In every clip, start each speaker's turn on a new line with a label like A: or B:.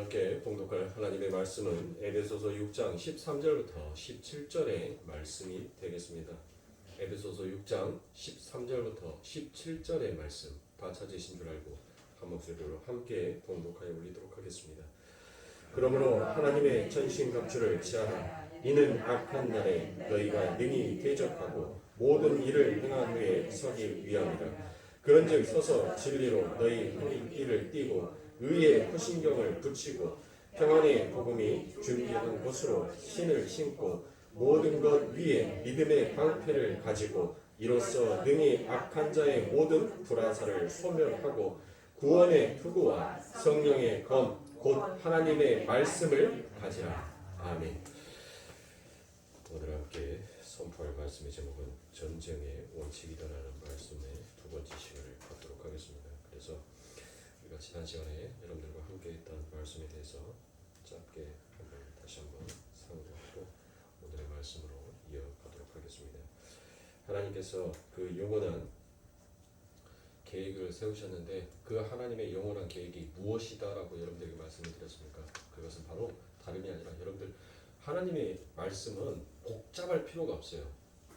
A: 함께 봉독할 하나님의 말씀은 에베소서 6장 13절부터 17절의 말씀이 되겠습니다. 에베소서 6장 13절부터 17절의 말씀 다 찾으신 줄 알고 한 목소리로 함께 봉독하여 올리도록 하겠습니다. 그러므로 하나님의 전신갑주를 취하라. 이는 악한 날에 너희가 능히 대적하고 모든 일을 행한 후에 서기 위함이라. 그런즉 서서 진리로 너희 허리띠를 띠고 의의 후신경을 붙이고 평안의 복음이 준비한 곳으로 신을 신고 모든 것 위에 믿음의 방패를 가지고 이로써 능히 악한 자의 모든 불화살을 소멸하고 구원의 투구와 성령의 검 곧 하나님의 말씀을 가지라. 아멘. 오늘 함께 선포할 말씀의 제목은 전쟁의 원칙이다라는 말씀의 두 번째 시간을 갖도록 하겠습니다. 그래서 우리가 지난 시간에 여러분들과 함께 했던 말씀에 대해서 짧게 다시 한번 상고하고 오늘의 말씀으로 이어가도록 하겠습니다. 하나님께서 그 영원한 계획을 세우셨는데 그 하나님의 영원한 계획이 무엇이다라고 여러분들에게 말씀을 드렸습니까? 그것은 바로 다름이 아니라 여러분들 하나님의 말씀은 복잡할 필요가 없어요.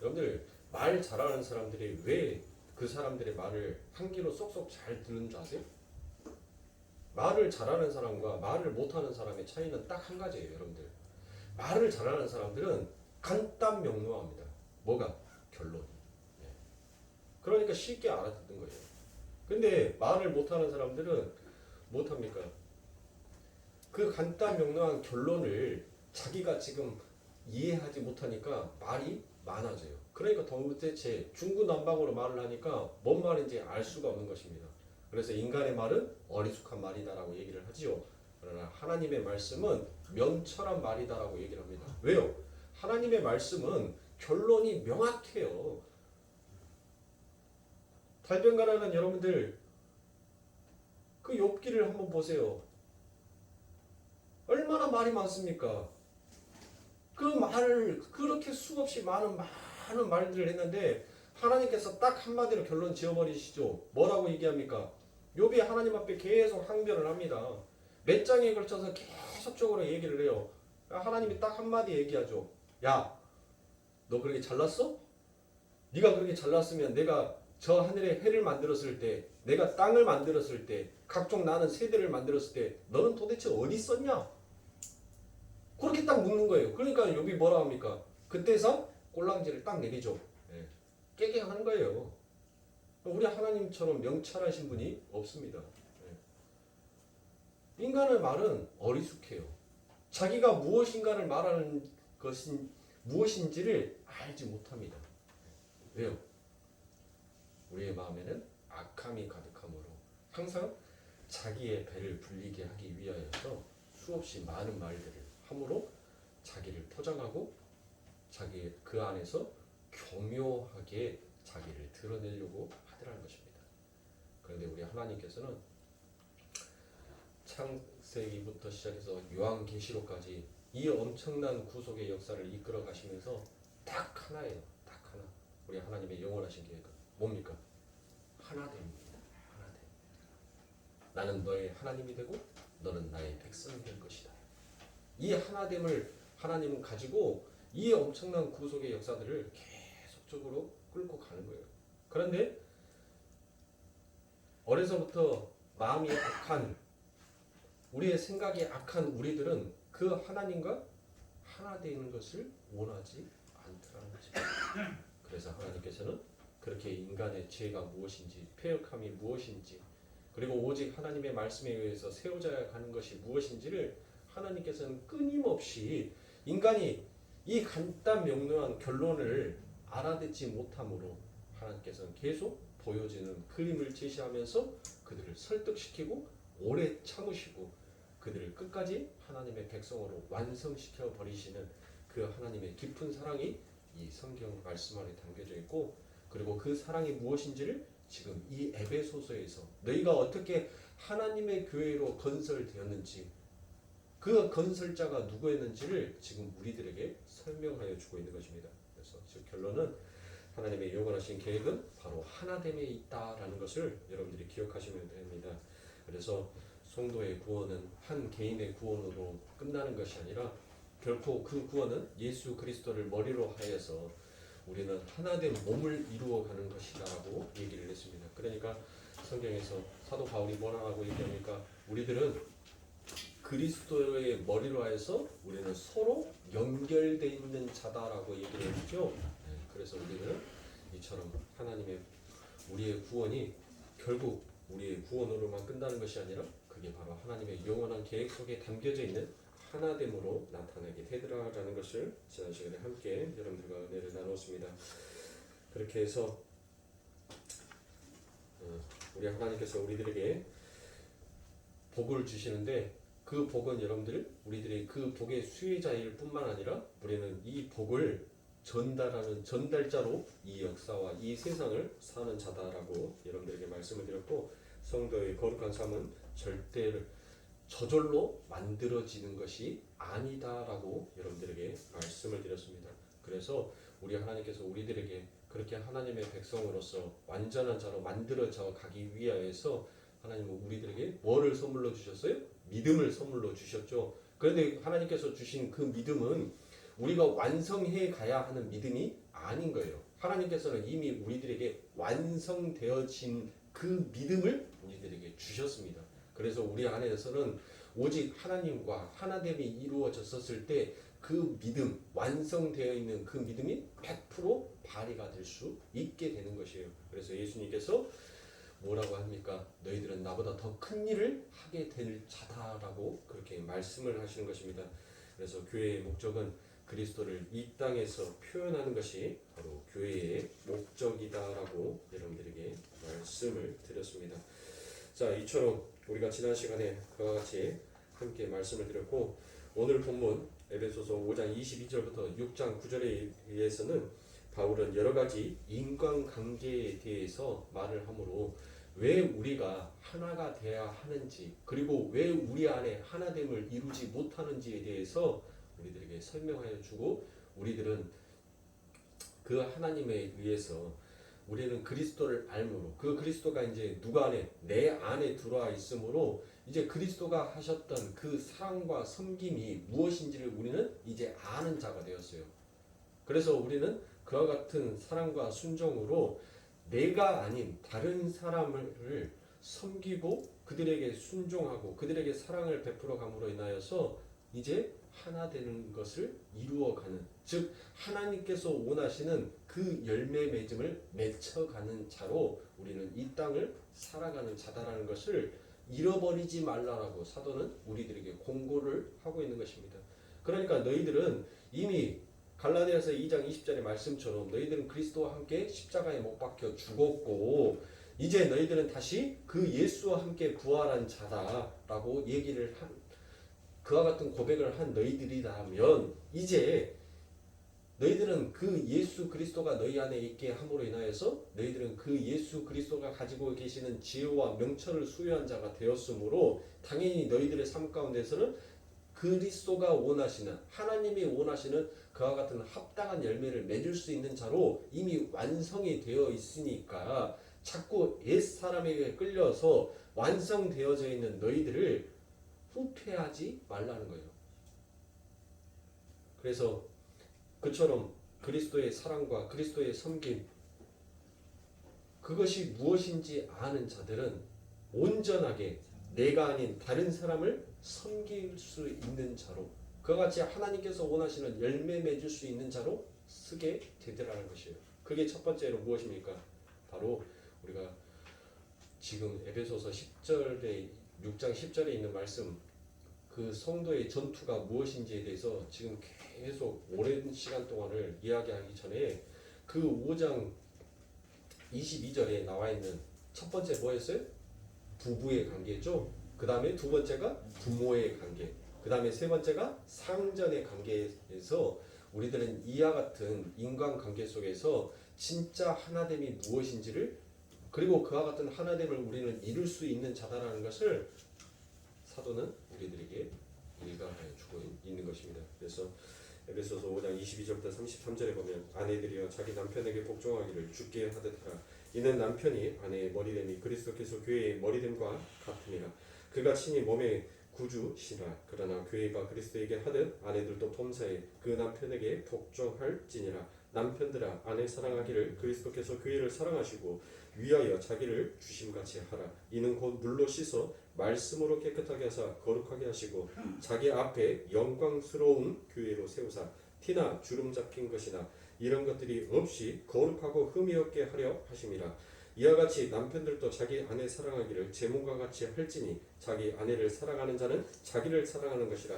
A: 여러분들 말 잘하는 사람들이 왜 그 사람들의 말을 한 귀로 쏙쏙 잘 듣는 줄 아세요? 말을 잘하는 사람과 말을 못하는 사람의 차이는 딱 한 가지예요. 여러분들 말을 잘하는 사람들은 간단 명료합니다. 뭐가? 결론이. 그러니까 쉽게 알아듣는 거예요. 근데 말을 못하는 사람들은 못합니까? 그 간단 명료한 결론을 자기가 지금 이해하지 못하니까 말이 많아져요. 그러니까 도대체 중구난방으로 말을 하니까 뭔 말인지 알 수가 없는 것입니다. 그래서 인간의 말은 어리숙한 말이다라고 얘기를 하지요. 그러나 하나님의 말씀은 명철한 말이다라고 얘기를 합니다. 왜요? 하나님의 말씀은 결론이 명확해요. 달변가라는 여러분들 그 욥기를 한번 보세요. 얼마나 말이 많습니까? 그 말을 그렇게 수없이 많은 말들을 했는데 하나님께서 딱 한마디로 결론 지어버리시죠. 뭐라고 얘기합니까? 욥이 하나님 앞에 계속 항변을 합니다. 몇 장에 걸쳐서 계속적으로 얘기를 해요. 하나님이 딱 한마디 얘기하죠. 야, 너 그렇게 잘났어? 네가 그렇게 잘났으면 내가 저 하늘에 해를 만들었을 때, 내가 땅을 만들었을 때, 각종 나는 새들을 만들었을 때 너는 도대체 어디 있었냐? 그렇게 딱 묻는 거예요. 그러니까 욥이 뭐라 합니까? 그때서 꼴랑지를 딱 내리죠. 깨갱하는 거예요. 우리 하나님처럼 명철하신 분이 없습니다. 인간의 말은 어리숙해요. 자기가 무엇인가를 말하는 것이 무엇인지를 알지 못합니다. 왜요? 우리의 마음에는 악함이 가득하므로 항상 자기의 배를 불리게 하기 위하여서 수없이 많은 말들을 함으로 자기를 포장하고 자기 그 안에서 교묘하게 자기를 드러내려고 하더라는 것입니다. 그런데 우리 하나님께서는 창세기부터 시작해서 요한계시록까지 이 엄청난 구속의 역사를 이끌어 가시면서 딱 하나예요. 딱 하나. 우리 하나님의 영원하신 계획은 뭡니까? 하나됨입니다. 하나됨. 나는 너의 하나님이 되고 너는 나의 백성이 될 것이다. 이 하나됨을 하나님은 가지고 이 엄청난 구속의 역사들을 계속적으로 끌고 가는 거예요. 그런데 어려서부터 마음이 악한 우리의 생각이 악한 우리들은 그 하나님과 하나 되는 것을 원하지 않더라는 것입니다. 그래서 하나님께서는 그렇게 인간의 죄가 무엇인지, 패역함이 무엇인지, 그리고 오직 하나님의 말씀에 의해서 세워져야 하는 것이 무엇인지를 하나님께서는 끊임없이 인간이 이 간단 명료한 결론을 알아듣지 못함으로 하나님께서는 계속 보여지는 그림을 제시하면서 그들을 설득시키고 오래 참으시고 그들을 끝까지 하나님의 백성으로 완성시켜 버리시는 그 하나님의 깊은 사랑이 이 성경 말씀 안에 담겨져 있고, 그리고 그 사랑이 무엇인지를 지금 이 에베소서에서 너희가 어떻게 하나님의 교회로 건설되었는지, 그 건설자가 누구였는지를 지금 우리들에게 설명하여 주고 있는 것입니다. 그래서 즉 결론은 하나님의 영원하신 계획은 바로 하나됨에 있다라는 것을 여러분들이 기억하시면 됩니다. 그래서 성도의 구원은 한 개인의 구원으로 끝나는 것이 아니라 결코 그 구원은 예수 그리스도를 머리로 하여서 우리는 하나된 몸을 이루어가는 것이라고 얘기를 했습니다. 그러니까 성경에서 사도 바울이 뭐라고 얘기합니까? 우리들은 그리스도의 머리로 하여서 우리는 서로 연결되어 있는 자다라고 얘기를 했죠. 그래서 우리는 이처럼 하나님의 우리의 구원이 결국 우리의 구원으로만 끝나는 것이 아니라 그게 바로 하나님의 영원한 계획 속에 담겨져 있는 하나됨으로 나타나게 되더라라는 것을 지난 시간에 함께 여러분들과 은혜를 나눴습니다. 그렇게 해서 우리 하나님께서 우리들에게 복을 주시는데 그 복은 여러분들 우리들이 그 복의 수혜자일 뿐만 아니라 우리는 이 복을 전달하는 전달자로 이 역사와 이 세상을 사는 자다라고 여러분들에게 말씀을 드렸고, 성도의 거룩한 삶은 절대 저절로 만들어지는 것이 아니다라고 여러분들에게 말씀을 드렸습니다. 그래서 우리 하나님께서 우리들에게 그렇게 하나님의 백성으로서 완전한 자로 만들어져 가기 위하여서 하나님은 우리들에게 뭐를 선물로 주셨어요? 믿음을 선물로 주셨죠. 그런데 하나님께서 주신 그 믿음은 우리가 완성해 가야 하는 믿음이 아닌 거예요. 하나님께서는 이미 우리들에게 완성되어진 그 믿음을 우리들에게 주셨습니다. 그래서 우리 안에서는 오직 하나님과 하나됨이 이루어졌었을 때 그 믿음, 완성되어 있는 그 믿음이 100% 발휘가 될 수 있게 되는 것이에요. 그래서 예수님께서 뭐라고 합니까? 너희들은 나보다 더 큰 일을 하게 될 자다라고 그렇게 말씀을 하시는 것입니다. 그래서 교회의 목적은 그리스도를 이 땅에서 표현하는 것이 바로 교회의 목적이다라고 여러분들에게 말씀을 드렸습니다. 자, 이처럼 우리가 지난 시간에 그와 같이 함께 말씀을 드렸고, 오늘 본문 에베소서 5장 22절부터 6장 9절에 의해서는 바울은 여러 가지 인간관계에 대해서 말을 하므로 왜 우리가 하나가 되어야 하는지, 그리고 왜 우리 안에 하나됨을 이루지 못하는지에 대해서 우리들에게 설명하여 주고, 우리들은 그 하나님에 의해서 우리는 그리스도를 알므로 그 그리스도가 이제 누가 안에 내 안에 들어와 있으므로 이제 그리스도가 하셨던 그 사랑과 섬김이 무엇인지를 우리는 이제 아는 자가 되었어요. 그래서 우리는 그와 같은 사랑과 순종으로 내가 아닌 다른 사람을 섬기고 그들에게 순종하고 그들에게 사랑을 베풀어 감으로 인하여서 이제 하나 되는 것을 이루어가는, 즉 하나님께서 원하시는 그 열매 맺음을 맺혀가는 자로 우리는 이 땅을 살아가는 자다라는 것을 잃어버리지 말라라고 사도는 우리들에게 공고를 하고 있는 것입니다. 그러니까 너희들은 이미 갈라디아서 2장 20절의 말씀처럼 너희들은 그리스도와 함께 십자가에 못 박혀 죽었고 이제 너희들은 다시 그 예수와 함께 부활한 자다라고 얘기를 한, 그와 같은 고백을 한 너희들이라면 이제 너희들은 그 예수 그리스도가 너희 안에 있게 함으로 인하여서 너희들은 그 예수 그리스도가 가지고 계시는 지혜와 명철을 수여한 자가 되었으므로 당연히 너희들의 삶 가운데서는 그리스도가 원하시는, 하나님이 원하시는 그와 같은 합당한 열매를 맺을 수 있는 자로 이미 완성이 되어 있으니까 자꾸 옛사람에게 끌려서 완성되어져 있는 너희들을 후퇴하지 말라는 거예요. 그래서 그처럼 그리스도의 사랑과 그리스도의 섬김, 그것이 무엇인지 아는 자들은 온전하게 내가 아닌 다른 사람을 섬길 수 있는 자로, 그와 같이 하나님께서 원하시는 열매 맺을 수 있는 자로 쓰게 되더라는 것이에요. 그게 첫 번째로 무엇입니까? 바로 우리가 지금 에베소서 10절에 6장 10절에 있는 말씀, 그 성도의 전투가 무엇인지에 대해서 지금 계속 오랜 시간 동안을 이야기하기 전에 그 5장 22절에 나와 있는 첫 번째 뭐였어요? 부부의 관계죠. 그 다음에 두 번째가 부모의 관계, 그 다음에 세 번째가 상전의 관계에서 우리들은 이와 같은 인간관계 속에서 진짜 하나됨이 무엇인지를, 그리고 그와 같은 하나됨을 우리는 이룰 수 있는 자다라는 것을 사도는 우리들에게 일가하여 주고 있는 것입니다. 그래서 에베소서 5장 22절부터 33절에 보면 아내들이여 자기 남편에게 복종하기를 주께 하듯 하라. 이는 남편이 아내의 머리됨이 그리스도께서 교회의 머리됨과 같으니라. 그가 친히 몸의 구주시라. 그러나 교회가 그리스도에게 하듯 아내들도 범사에 그 남편에게 복종할지니라. 남편들아 아내 사랑하기를 그리스도께서 교회를 사랑하시고 위하여 자기를 주심같이 하라. 이는 곧 물로 씻어 말씀으로 깨끗하게 하사 거룩하게 하시고 자기 앞에 영광스러운 교회로 세우사 티나 주름 잡힌 것이나 이런 것들이 없이 거룩하고 흠이 없게 하려 하심이라. 이와 같이 남편들도 자기 아내 사랑하기를 제 몸과 같이 할지니 자기 아내를 사랑하는 자는 자기를 사랑하는 것이라.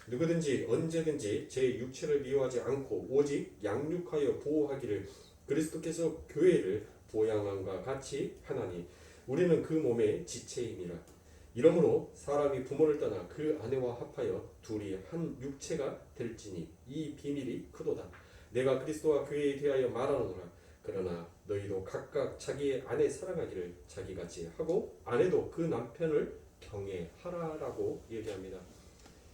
A: 누구든지 언제든지 제 육체를 미워하지 않고 오직 양육하여 보호하기를 그리스도께서 교회를 보양함과 같이 하나니 우리는 그 몸의 지체임이라. 이러므로 사람이 부모를 떠나 그 아내와 합하여 둘이 한 육체가 될지니 이 비밀이 크도다. 내가 그리스도와 교회에 대하여 말하노라. 그러나 너희도 각각 자기의 아내 사랑하기를 자기같이 하고 아내도 그 남편을 경외하라라고 얘기합니다.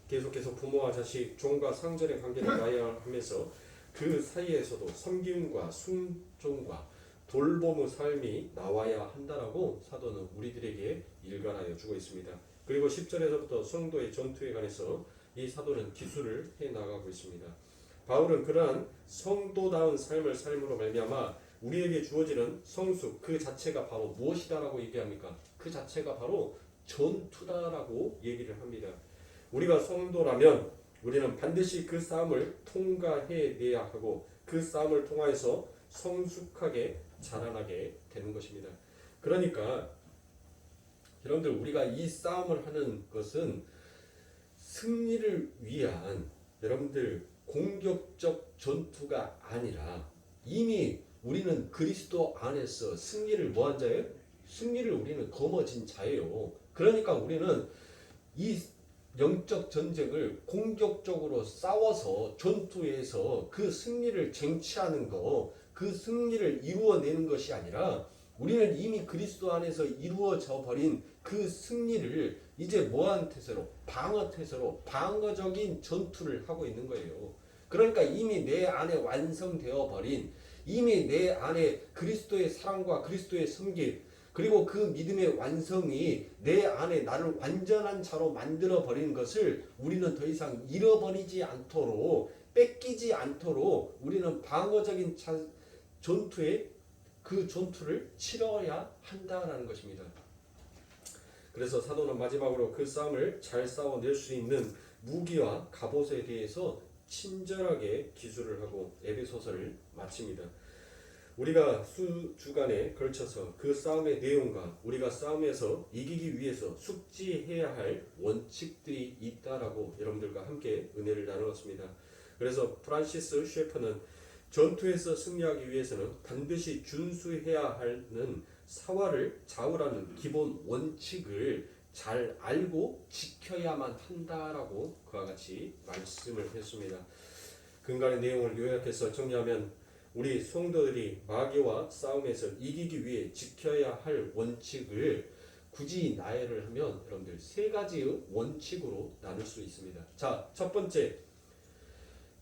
A: 계속해서 부모와 자식, 종과 상전의 관계를 봐야 하면서 그 사이에서도 섬김과 순종과 돌봄의 삶이 나와야 한다라고 사도는 우리들에게 일관하여 주고 있습니다. 그리고 10절에서부터 성도의 전투에 관해서 이 사도는 기술을 해나가고 있습니다. 바울은 그러한 성도다운 삶을 삶으로 말미암아 우리에게 주어지는 성수 그 자체가 바로 무엇이다라고 얘기합니까? 그 자체가 바로 전투다라고 얘기를 합니다. 우리가 성도라면 우리는 반드시 그 싸움을 통과해내야 하고 그 싸움을 통하여서 성숙하게 자라나게 되는 것입니다. 그러니까 여러분들 우리가 이 싸움을 하는 것은 승리를 위한 여러분들 공격적 전투가 아니라 이미 우리는 그리스도 안에서 승리를 뭐한 자예요? 승리를 우리는 거머쥔 자예요. 그러니까 우리는 이 영적 전쟁을 공격적으로 싸워서 전투에서 그 승리를 쟁취하는 거, 그 승리를 이루어내는 것이 아니라 우리는 이미 그리스도 안에서 이루어져 버린 그 승리를 이제 뭐한 태세로? 방어 태세로 방어적인 전투를 하고 있는 거예요. 그러니까 이미 내 안에 완성되어 버린 이미 내 안에 그리스도의 사랑과 그리스도의 섬김 그리고 그 믿음의 완성이 내 안에 나를 완전한 자로 만들어 버리는 것을 우리는 더 이상 잃어버리지 않도록 뺏기지 않도록 우리는 방어적인 전투에 그 전투를 치러야 한다라는 것입니다. 그래서 사도는 마지막으로 그 싸움을 잘 싸워낼 수 있는 무기와 갑옷에 대해서 친절하게 기술을 하고 에베소서를 마칩니다. 우리가 수주간에 걸쳐서 그 싸움의 내용과 우리가 싸움에서 이기기 위해서 숙지해야 할 원칙들이 있다라고 여러분들과 함께 은혜를 나누었습니다. 그래서 프란시스 셰퍼는 전투에서 승리하기 위해서는 반드시 준수해야 하는 사활을 좌우라는 기본 원칙을 잘 알고 지켜야만 한다라고 그와 같이 말씀을 했습니다. 근간의 내용을 요약해서 정리하면 우리 성도들이 마귀와 싸움에서 이기기 위해 지켜야 할 원칙을 굳이 나열을 하면 여러분들 세 가지의 원칙으로 나눌 수 있습니다. 자, 첫 번째,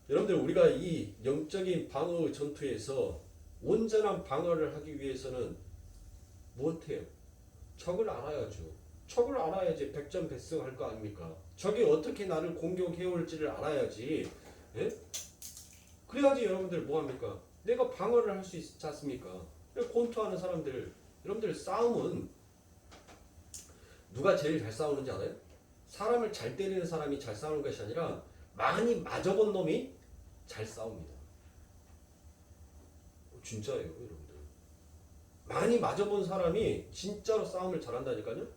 A: 여러분들 우리가 이 영적인 방어 전투에서 온전한 방어를 하기 위해서는 무엇해요? 적을 알아야죠. 적을 알아야지 백전백승할 거 아닙니까? 적이 어떻게 나를 공격해 올지를 알아야지. 예? 그래야지 여러분들 뭐합니까? 내가 방어를 할 수 있지 않습니까? 권투하는 사람들, 여러분들 싸움은 누가 제일 잘 싸우는지 알아요? 사람을 잘 때리는 사람이 잘 싸우는 것이 아니라 많이 맞아본 놈이 잘 싸웁니다. 진짜예요, 여러분들. 많이 맞아본 사람이 진짜로 싸움을 잘한다니까요.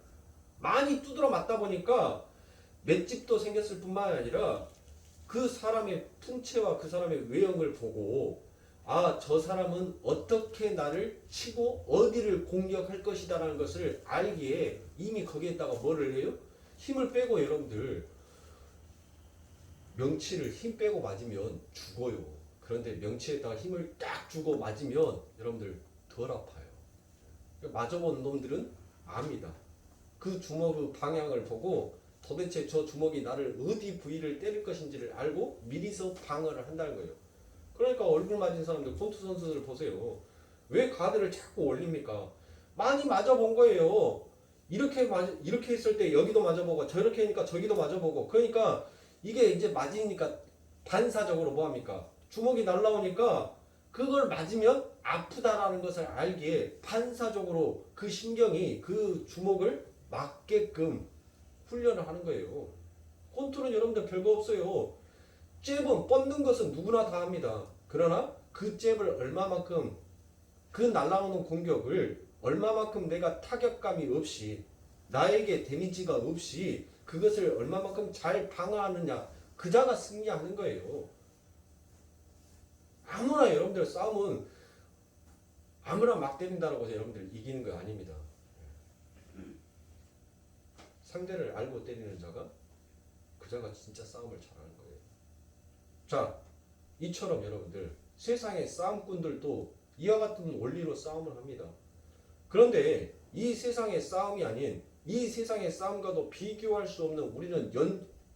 A: 많이 두드러 맞다 보니까 맷집도 생겼을 뿐만 아니라 그 사람의 풍채와 그 사람의 외형을 보고 아, 저 사람은 어떻게 나를 치고 어디를 공격할 것이다 라는 것을 알기에 이미 거기에다가 뭐를 해요? 힘을 빼고 여러분들 명치를 힘 빼고 맞으면 죽어요. 그런데 명치에다가 힘을 딱 주고 맞으면 여러분들 덜 아파요. 맞아본 놈들은 압니다. 그 주먹의 방향을 보고 도대체 저 주먹이 나를 어디 부위를 때릴 것인지를 알고 미리서 방어를 한다는 거예요. 그러니까 얼굴 맞은 사람들, 권투 선수들 보세요. 왜 가드를 자꾸 올립니까? 많이 맞아본 거예요. 이렇게 했을 때 여기도 맞아보고 저렇게 하니까 저기도 맞아보고 그러니까 이게 이제 맞으니까 반사적으로 뭐 합니까? 주먹이 날라오니까 그걸 맞으면 아프다라는 것을 알기에 반사적으로 그 신경이 그 주먹을 맞게끔 훈련을 하는 거예요. 권투는 여러분들 별거 없어요. 잽은 뻗는 것은 누구나 다 합니다. 그러나 그 잽을 얼마만큼 그 날아오는 공격을 얼마만큼 내가 타격감이 없이 나에게 데미지가 없이 그것을 얼마만큼 잘 방어하느냐 그자가 승리하는 거예요. 아무나 여러분들 싸움은 아무나 막 때린다고 해서 여러분들 이기는 거 아닙니다. 상대를 알고 때리는 자가 그자가 진짜 싸움을 잘하는 거예요. 자, 이처럼 여러분들 세상의 싸움꾼들도 이와 같은 원리로 싸움을 합니다. 그런데 이 세상의 싸움이 아닌 이 세상의 싸움과도 비교할 수 없는 우리는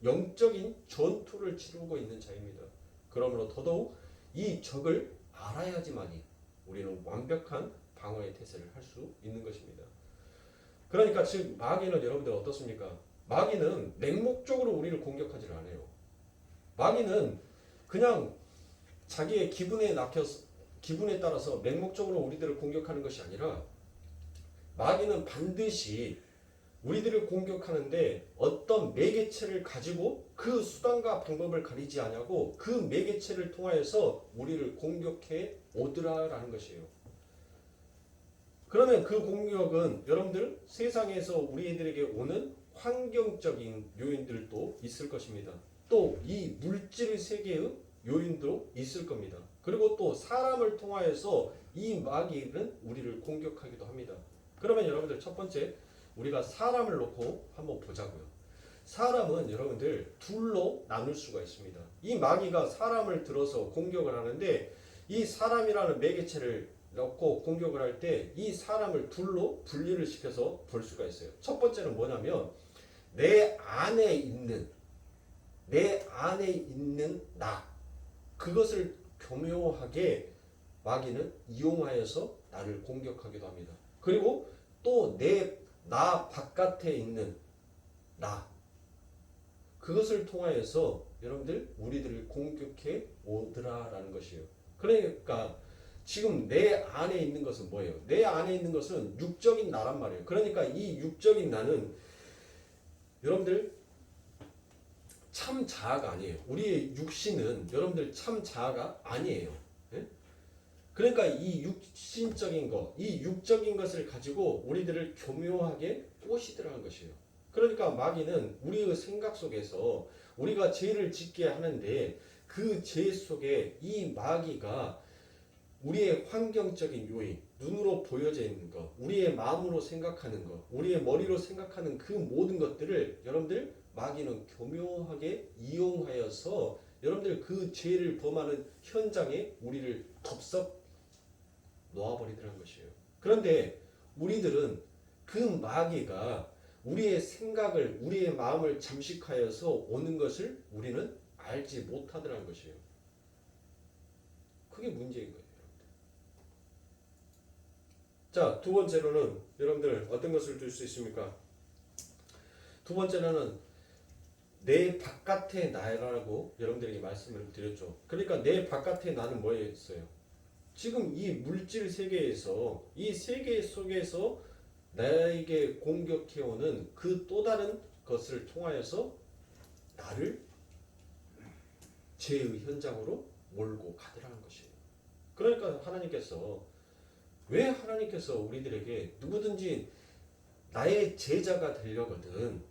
A: 영적인 전투를 치르고 있는 자입니다. 그러므로 더더욱 이 적을 알아야지만이 우리는 완벽한 방어의 태세를 할 수 있는 것입니다. 그러니까 즉 마귀는 여러분들 어떻습니까? 마귀는 맹목적으로 우리를 공격하지 않아요. 마귀는 그냥 자기의 기분에 따라서 맹목적으로 우리들을 공격하는 것이 아니라 마귀는 반드시 우리들을 공격하는데 어떤 매개체를 가지고 그 수단과 방법을 가리지 아니하고 그 매개체를 통하여서 우리를 공격해 오더라라는 것이에요. 그러면 그 공격은 여러분들 세상에서 우리들에게 오는 환경적인 요인들도 있을 것입니다. 또 이 물질 세계의 요인도 있을 겁니다. 그리고 또 사람을 통하여서 이 마귀는 우리를 공격하기도 합니다. 그러면 여러분들 첫 번째 우리가 사람을 놓고 한번 보자고요. 사람은 여러분들 둘로 나눌 수가 있습니다. 이 마귀가 사람을 들어서 공격을 하는데 이 사람이라는 매개체를 넣고 공격을 할 때 이 사람을 둘로 분리를 시켜서 볼 수가 있어요. 첫 번째는 뭐냐면 내 안에 있는 나 그것을 교묘하게 마귀는 이용하여서 나를 공격하기도 합니다. 그리고 또 나 바깥에 있는 나 그것을 통하여서 여러분들 우리들을 공격해 오더라라는 것이에요. 그러니까 지금 내 안에 있는 것은 뭐예요? 내 안에 있는 것은 육적인 나란 말이에요. 그러니까 이 육적인 나는 여러분들 참 자아가 아니에요. 우리의 육신은 여러분들 참 자아가 아니에요. 예? 그러니까 이 육신적인 것, 이 육적인 것을 가지고 우리들을 교묘하게 꼬시더라는 것이에요. 그러니까 마귀는 우리의 생각 속에서 우리가 죄를 짓게 하는데 그 죄 속에 이 마귀가 우리의 환경적인 요인, 눈으로 보여져 있는 것, 우리의 마음으로 생각하는 것, 우리의 머리로 생각하는 그 모든 것들을 여러분들 마귀는 교묘하게 이용하여서 여러분들 그 죄를 범하는 현장에 우리를 덥석 놓아버리더라는 것이에요. 그런데 우리들은 그 마귀가 우리의 생각을, 우리의 마음을 잠식하여서 오는 것을 우리는 알지 못하더라는 것이에요. 그게 문제인 거예요. 자, 두 번째로는 여러분들 어떤 것을 들 수 있습니까? 두 번째로는 내 바깥의 나라고 여러분들에게 말씀을 드렸죠. 그러니까 내 바깥의 나는 뭐였어요? 지금 이 물질 세계에서 이 세계 속에서 나에게 공격해오는 그 또 다른 것을 통하여서 나를 죄의 현장으로 몰고 가더라는 것이에요. 그러니까 왜 하나님께서 우리들에게 누구든지 나의 제자가 되려거든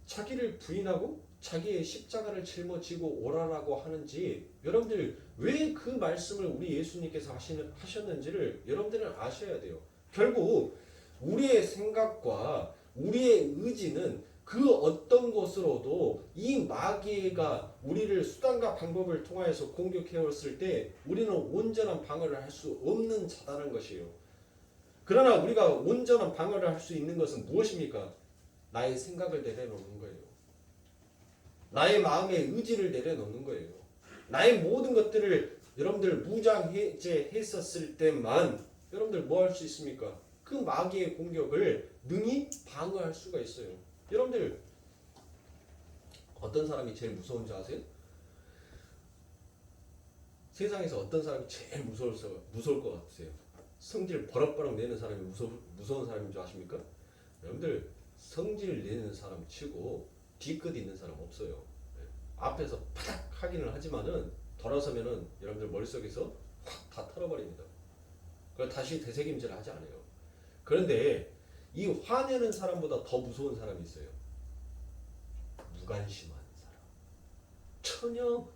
A: 자기를 부인하고 자기의 십자가를 짊어지고 오라라고 하는지 여러분들 왜 그 말씀을 우리 예수님께서 하셨는지를 여러분들은 아셔야 돼요. 결국 우리의 생각과 우리의 의지는 그 어떤 것으로도 이 마귀가 우리를 수단과 방법을 통하여서 공격해왔을 때 우리는 온전한 방어를 할 수 없는 자다는 것이에요. 그러나 우리가 온전한 방어를 할 수 있는 것은 무엇입니까? 나의 생각을 내려놓는 거예요. 나의 마음의 의지를 내려놓는 거예요. 나의 모든 것들을 여러분들 무장해제했었을 때만 여러분들 뭐 할 수 있습니까? 그 그 마귀의 공격을 능히 방어할 수가 있어요. 여러분들 어떤 사람이 제일 무서운 줄 아세요? 세상에서 어떤 사람이 제일 무서울 것 같으세요? 성질 버럭버럭 내는 사람이 무서운 사람인 줄 아십니까? 여러분들 성질 내는 사람 치고 뒤끝 있는 사람 없어요. 앞에서 파닥 하기는 하지만은 돌아서면은 여러분들 머릿속에서 확 다 털어버립니다. 그걸 다시 되새김질을 하지 않아요. 그런데 이 화내는 사람보다 더 무서운 사람이 있어요. 무관심한 사람. 전혀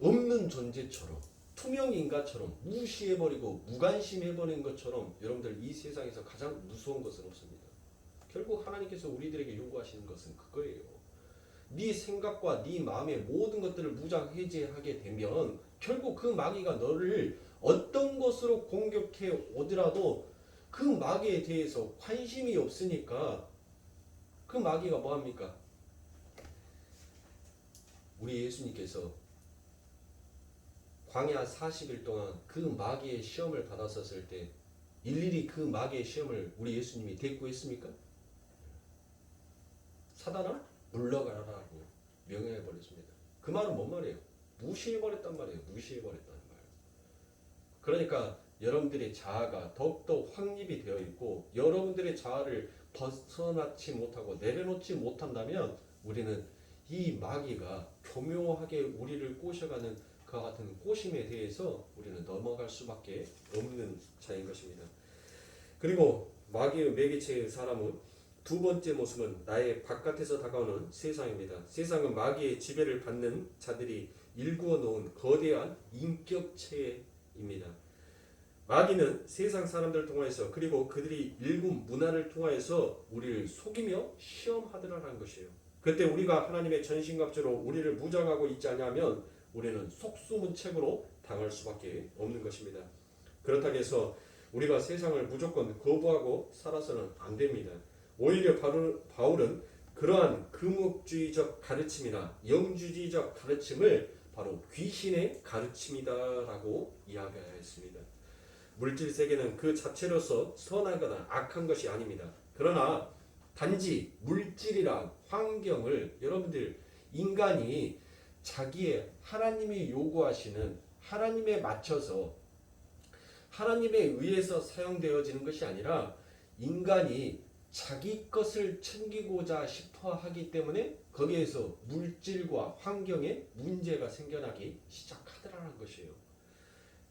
A: 없는 존재처럼 투명인간처럼 무시해버리고 무관심해버리는 것처럼 여러분들 이 세상에서 가장 무서운 것은 없습니다. 결국 하나님께서 우리들에게 요구하시는 것은 그거예요. 네 생각과 네 마음의 모든 것들을 무장해제하게 되면 결국 그 마귀가 너를 어떤 것으로 공격해 오더라도 그 마귀에 대해서 관심이 없으니까 그 마귀가 뭐합니까? 우리 예수님께서 광야 40일 동안 그 마귀의 시험을 받았었을 때 일일이 그 마귀의 시험을 우리 예수님이 대꾸했습니까? 사단아 물러가라라고 명령해버렸습니다. 그 말은 뭔 말이에요? 무시해버렸단 말이에요. 무시해버렸다는 말. 그러니까 여러분들의 자아가 더욱더 확립이 되어 있고 여러분들의 자아를 벗어나지 못하고 내려놓지 못한다면 우리는 이 마귀가 교묘하게 우리를 꼬셔가는 그와 같은 꼬심에 대해서 우리는 넘어갈 수밖에 없는 자인 것입니다. 그리고 마귀의 매개체의 사람은 두 번째 모습은 나의 바깥에서 다가오는 세상입니다. 세상은 마귀의 지배를 받는 자들이 일구어 놓은 거대한 인격체입니다. 마귀는 세상 사람들을 통하여서 그리고 그들이 일군 문화를 통하여서 우리를 속이며 시험하더라는 것이에요. 그때 우리가 하나님의 전신갑주로 우리를 무장하고 있지 않냐면 우리는 속수무책으로 당할 수밖에 없는 것입니다. 그렇다고 해서 우리가 세상을 무조건 거부하고 살아서는 안 됩니다. 오히려 바울은 그러한 금욕주의적 가르침이나 영주주의적 가르침을 바로 귀신의 가르침이다라고 이야기하였습니다. 물질 세계는 그 자체로서 선하거나 악한 것이 아닙니다. 그러나 단지 물질이란 환경을 여러분들 인간이 자기의 하나님이 요구하시는 하나님에 맞춰서 하나님에 의해서 사용되어지는 것이 아니라 인간이 자기 것을 챙기고자 싶어 하기 때문에 거기에서 물질과 환경에 문제가 생겨나기 시작하더라는 것이에요.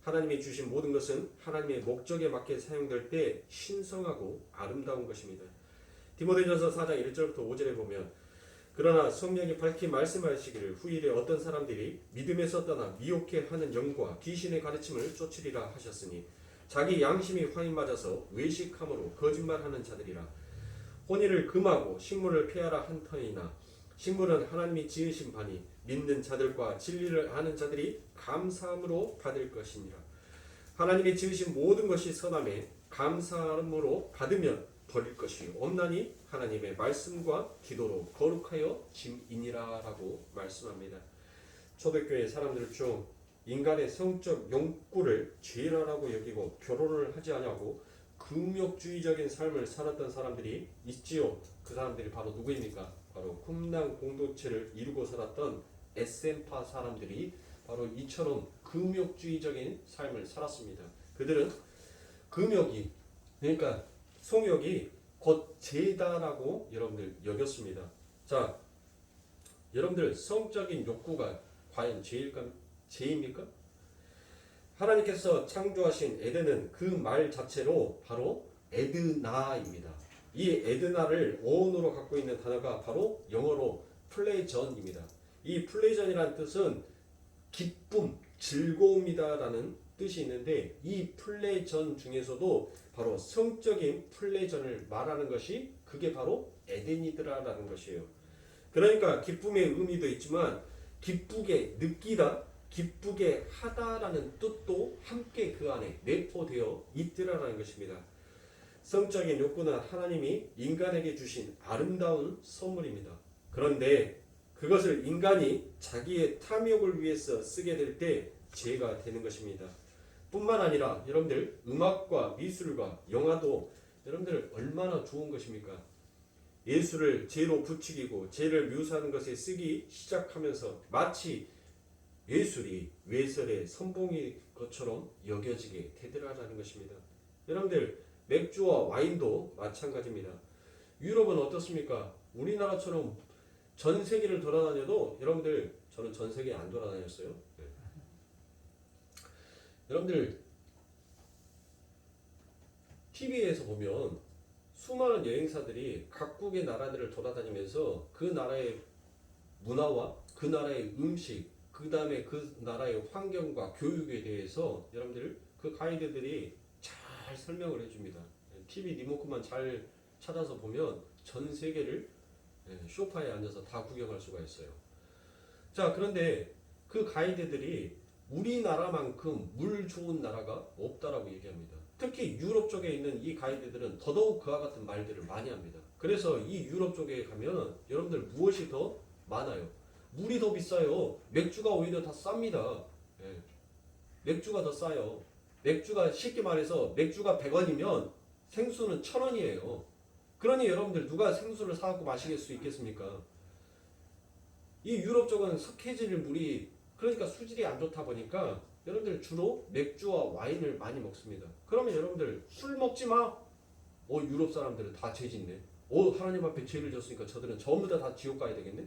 A: 하나님이 주신 모든 것은 하나님의 목적에 맞게 사용될 때 신성하고 아름다운 것입니다. 디모데전서 4장 1절부터 5절에 보면 그러나 성령이 밝히 말씀하시기를 후일에 어떤 사람들이 믿음에서 떠나 미혹해 하는 영과 귀신의 가르침을 쫓으리라 하셨으니 자기 양심이 화인 맞아서 외식함으로 거짓말하는 자들이라. 혼의를 금하고 식물을 폐하라 한 터이나 식물은 하나님이 지으신 바니 믿는 자들과 진리를 아는 자들이 감사함으로 받을 것이니라. 하나님이 지으신 모든 것이 선함에 감사함으로 받으면 버릴 것이 없나니 하나님의 말씀과 기도로 거룩하여 짐이니라 라고 말씀합니다. 초대교회 사람들 중 인간의 성적 욕구를 죄라라고 여기고 결혼을 하지 않냐고 금욕주의적인 삶을 살았던 사람들이 있지요. 그 사람들이 바로 누구입니까? 바로 쿰랑 공동체를 이루고 살았던 에센파 사람들이 바로 이처럼 금욕주의적인 삶을 살았습니다. 그들은 금욕이 그러니까 성욕이 곧 죄다라고 여러분들 여겼습니다. 자, 여러분들 성적인 욕구가 과연 죄입니까? 하나님께서 창조하신 에덴은 그 말 자체로 바로 에드나입니다. 이 에드나를 어원으로 갖고 있는 단어가 바로 영어로 플레전입니다. 이 플레전이라는 뜻은 기쁨, 즐거움이다라는 뜻이 있는데 이 플레전 중에서도 바로 성적인 플레전을 말하는 것이 그게 바로 에덴이더라라는 것이에요. 그러니까 기쁨의 의미도 있지만 기쁘게 느끼다, 기쁘게 하다라는 뜻도 함께 그 안에 내포되어 있더라라는 것입니다. 성적인 욕구는 하나님이 인간에게 주신 아름다운 선물입니다. 그런데 그것을 인간이 자기의 탐욕을 위해서 쓰게 될 때 죄가 되는 것입니다. 뿐만 아니라 여러분들 음악과 미술과 영화도 여러분들 얼마나 좋은 것입니까? 예수를 죄로 부추기고 죄를 묘사하는 것에 쓰기 시작하면서 마치 예술이 외설의 선봉이 것처럼 여겨지게 되더라라는 것입니다. 여러분들 맥주와 와인도 마찬가지입니다. 유럽은 어떻습니까? 우리나라처럼 전 세계를 돌아다녀도 여러분들 저는 전 세계 안 돌아다녔어요. 네. 여러분들 TV에서 보면 수많은 여행사들이 각국의 나라들을 돌아다니면서 그 나라의 문화와 그 나라의 음식, 그 다음에 그 나라의 환경과 교육에 대해서 여러분들 그 가이드들이 잘 설명을 해줍니다. TV 리모컨만 잘 찾아서 보면 전 세계를 소파에 앉아서 다 구경할 수가 있어요. 자, 그런데 그 가이드들이 우리나라만큼 물 좋은 나라가 없다라고 얘기합니다. 특히 유럽 쪽에 있는 이 가이드들은 더더욱 그와 같은 말들을 많이 합니다. 그래서 이 유럽 쪽에 가면 여러분들 무엇이 더 많아요? 물이 더 비싸요. 맥주가 오히려 다 쌉니다. 예. 맥주가 더 싸요. 맥주가 쉽게 말해서 맥주가 100원이면 생수는 1000원이에요. 그러니 여러분들 누가 생수를 사갖고 마실 수 있겠습니까? 이 유럽 쪽은 석회질 물이 그러니까 수질이 안 좋다 보니까 여러분들 주로 맥주와 와인을 많이 먹습니다. 그러면 여러분들 술 먹지 마. 유럽 사람들은 다 죄 짓네. 하나님 앞에 죄를 졌으니까 저들은 전부 다 지옥 가야 되겠네.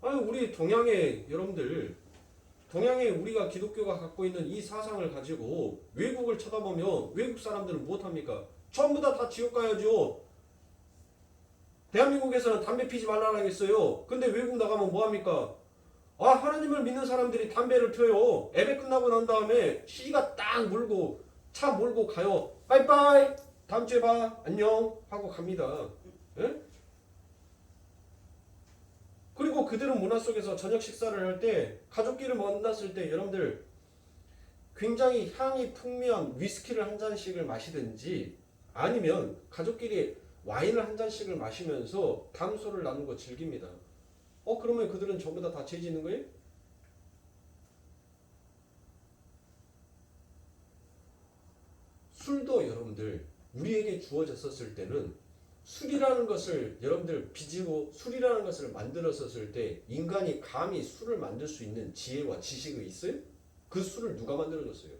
A: 아니 우리 동양의 여러분들 동양에 우리가 기독교가 갖고 있는 이 사상을 가지고 외국을 쳐다보면 외국 사람들은 무엇합니까? 전부 다 지옥 가야죠. 대한민국에서는 담배 피지 말라고 하겠어요. 근데 외국 나가면 뭐합니까? 하나님을 믿는 사람들이 담배를 펴요. 예배 끝나고 난 다음에 시가 딱 물고 차 몰고 가요. 빠이빠이 다음 주에 봐 안녕 하고 갑니다. 예? 그리고 그들은 문화 속에서 저녁 식사를 할 때 가족끼리 만났을 때 여러분들 굉장히 향이 풍미한 위스키를 한 잔씩을 마시든지 아니면 가족끼리 와인을 한 잔씩을 마시면서 담소를 나누고 즐깁니다. 그러면 그들은 전부 다 죄 짓는 거예요? 술도 여러분들 우리에게 주어졌었을 때는 술이라는 것을 여러분들 빚고 술이라는 것을 만들었었을 때 인간이 감히 술을 만들 수 있는 지혜와 지식이 있어요? 그 술을 누가 만들어줬어요?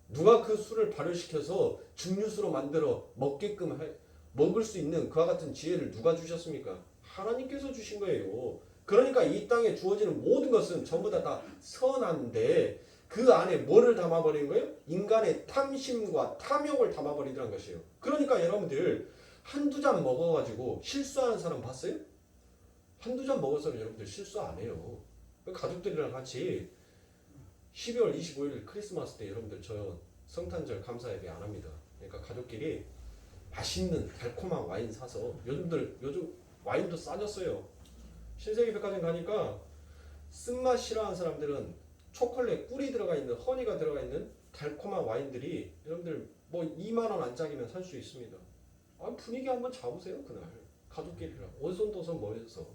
A: 누가 그 술을 발효시켜서 증류수로 만들어 먹을 수 있는 그와 같은 지혜를 누가 주셨습니까? 하나님께서 주신 거예요. 그러니까 이 땅에 주어지는 모든 것은 전부 다 선한데 그 안에 뭐를 담아버린 거예요? 인간의 탐심과 탐욕을 담아버리더란 것이에요. 그러니까 여러분들 한두 잔 먹어가지고 실수하는 사람 봤어요? 한두 잔 먹어서는 여러분들 실수 안 해요. 가족들이랑 같이 12월 25일 크리스마스 때 여러분들 저 성탄절 감사 예배 안 합니다. 그러니까 가족끼리 맛있는 달콤한 와인 사서 요즘 와인도 싸졌어요. 신세계 백화점 가니까 쓴맛 싫어하는 사람들은 초콜릿 꿀이 들어가 있는 허니가 들어가 있는 달콤한 와인들이 여러분들 뭐 2만 원 안짝이면 살 수 있습니다. 분위기 한번 잡으세요 그날 가족끼리랑 오손도손 모여서.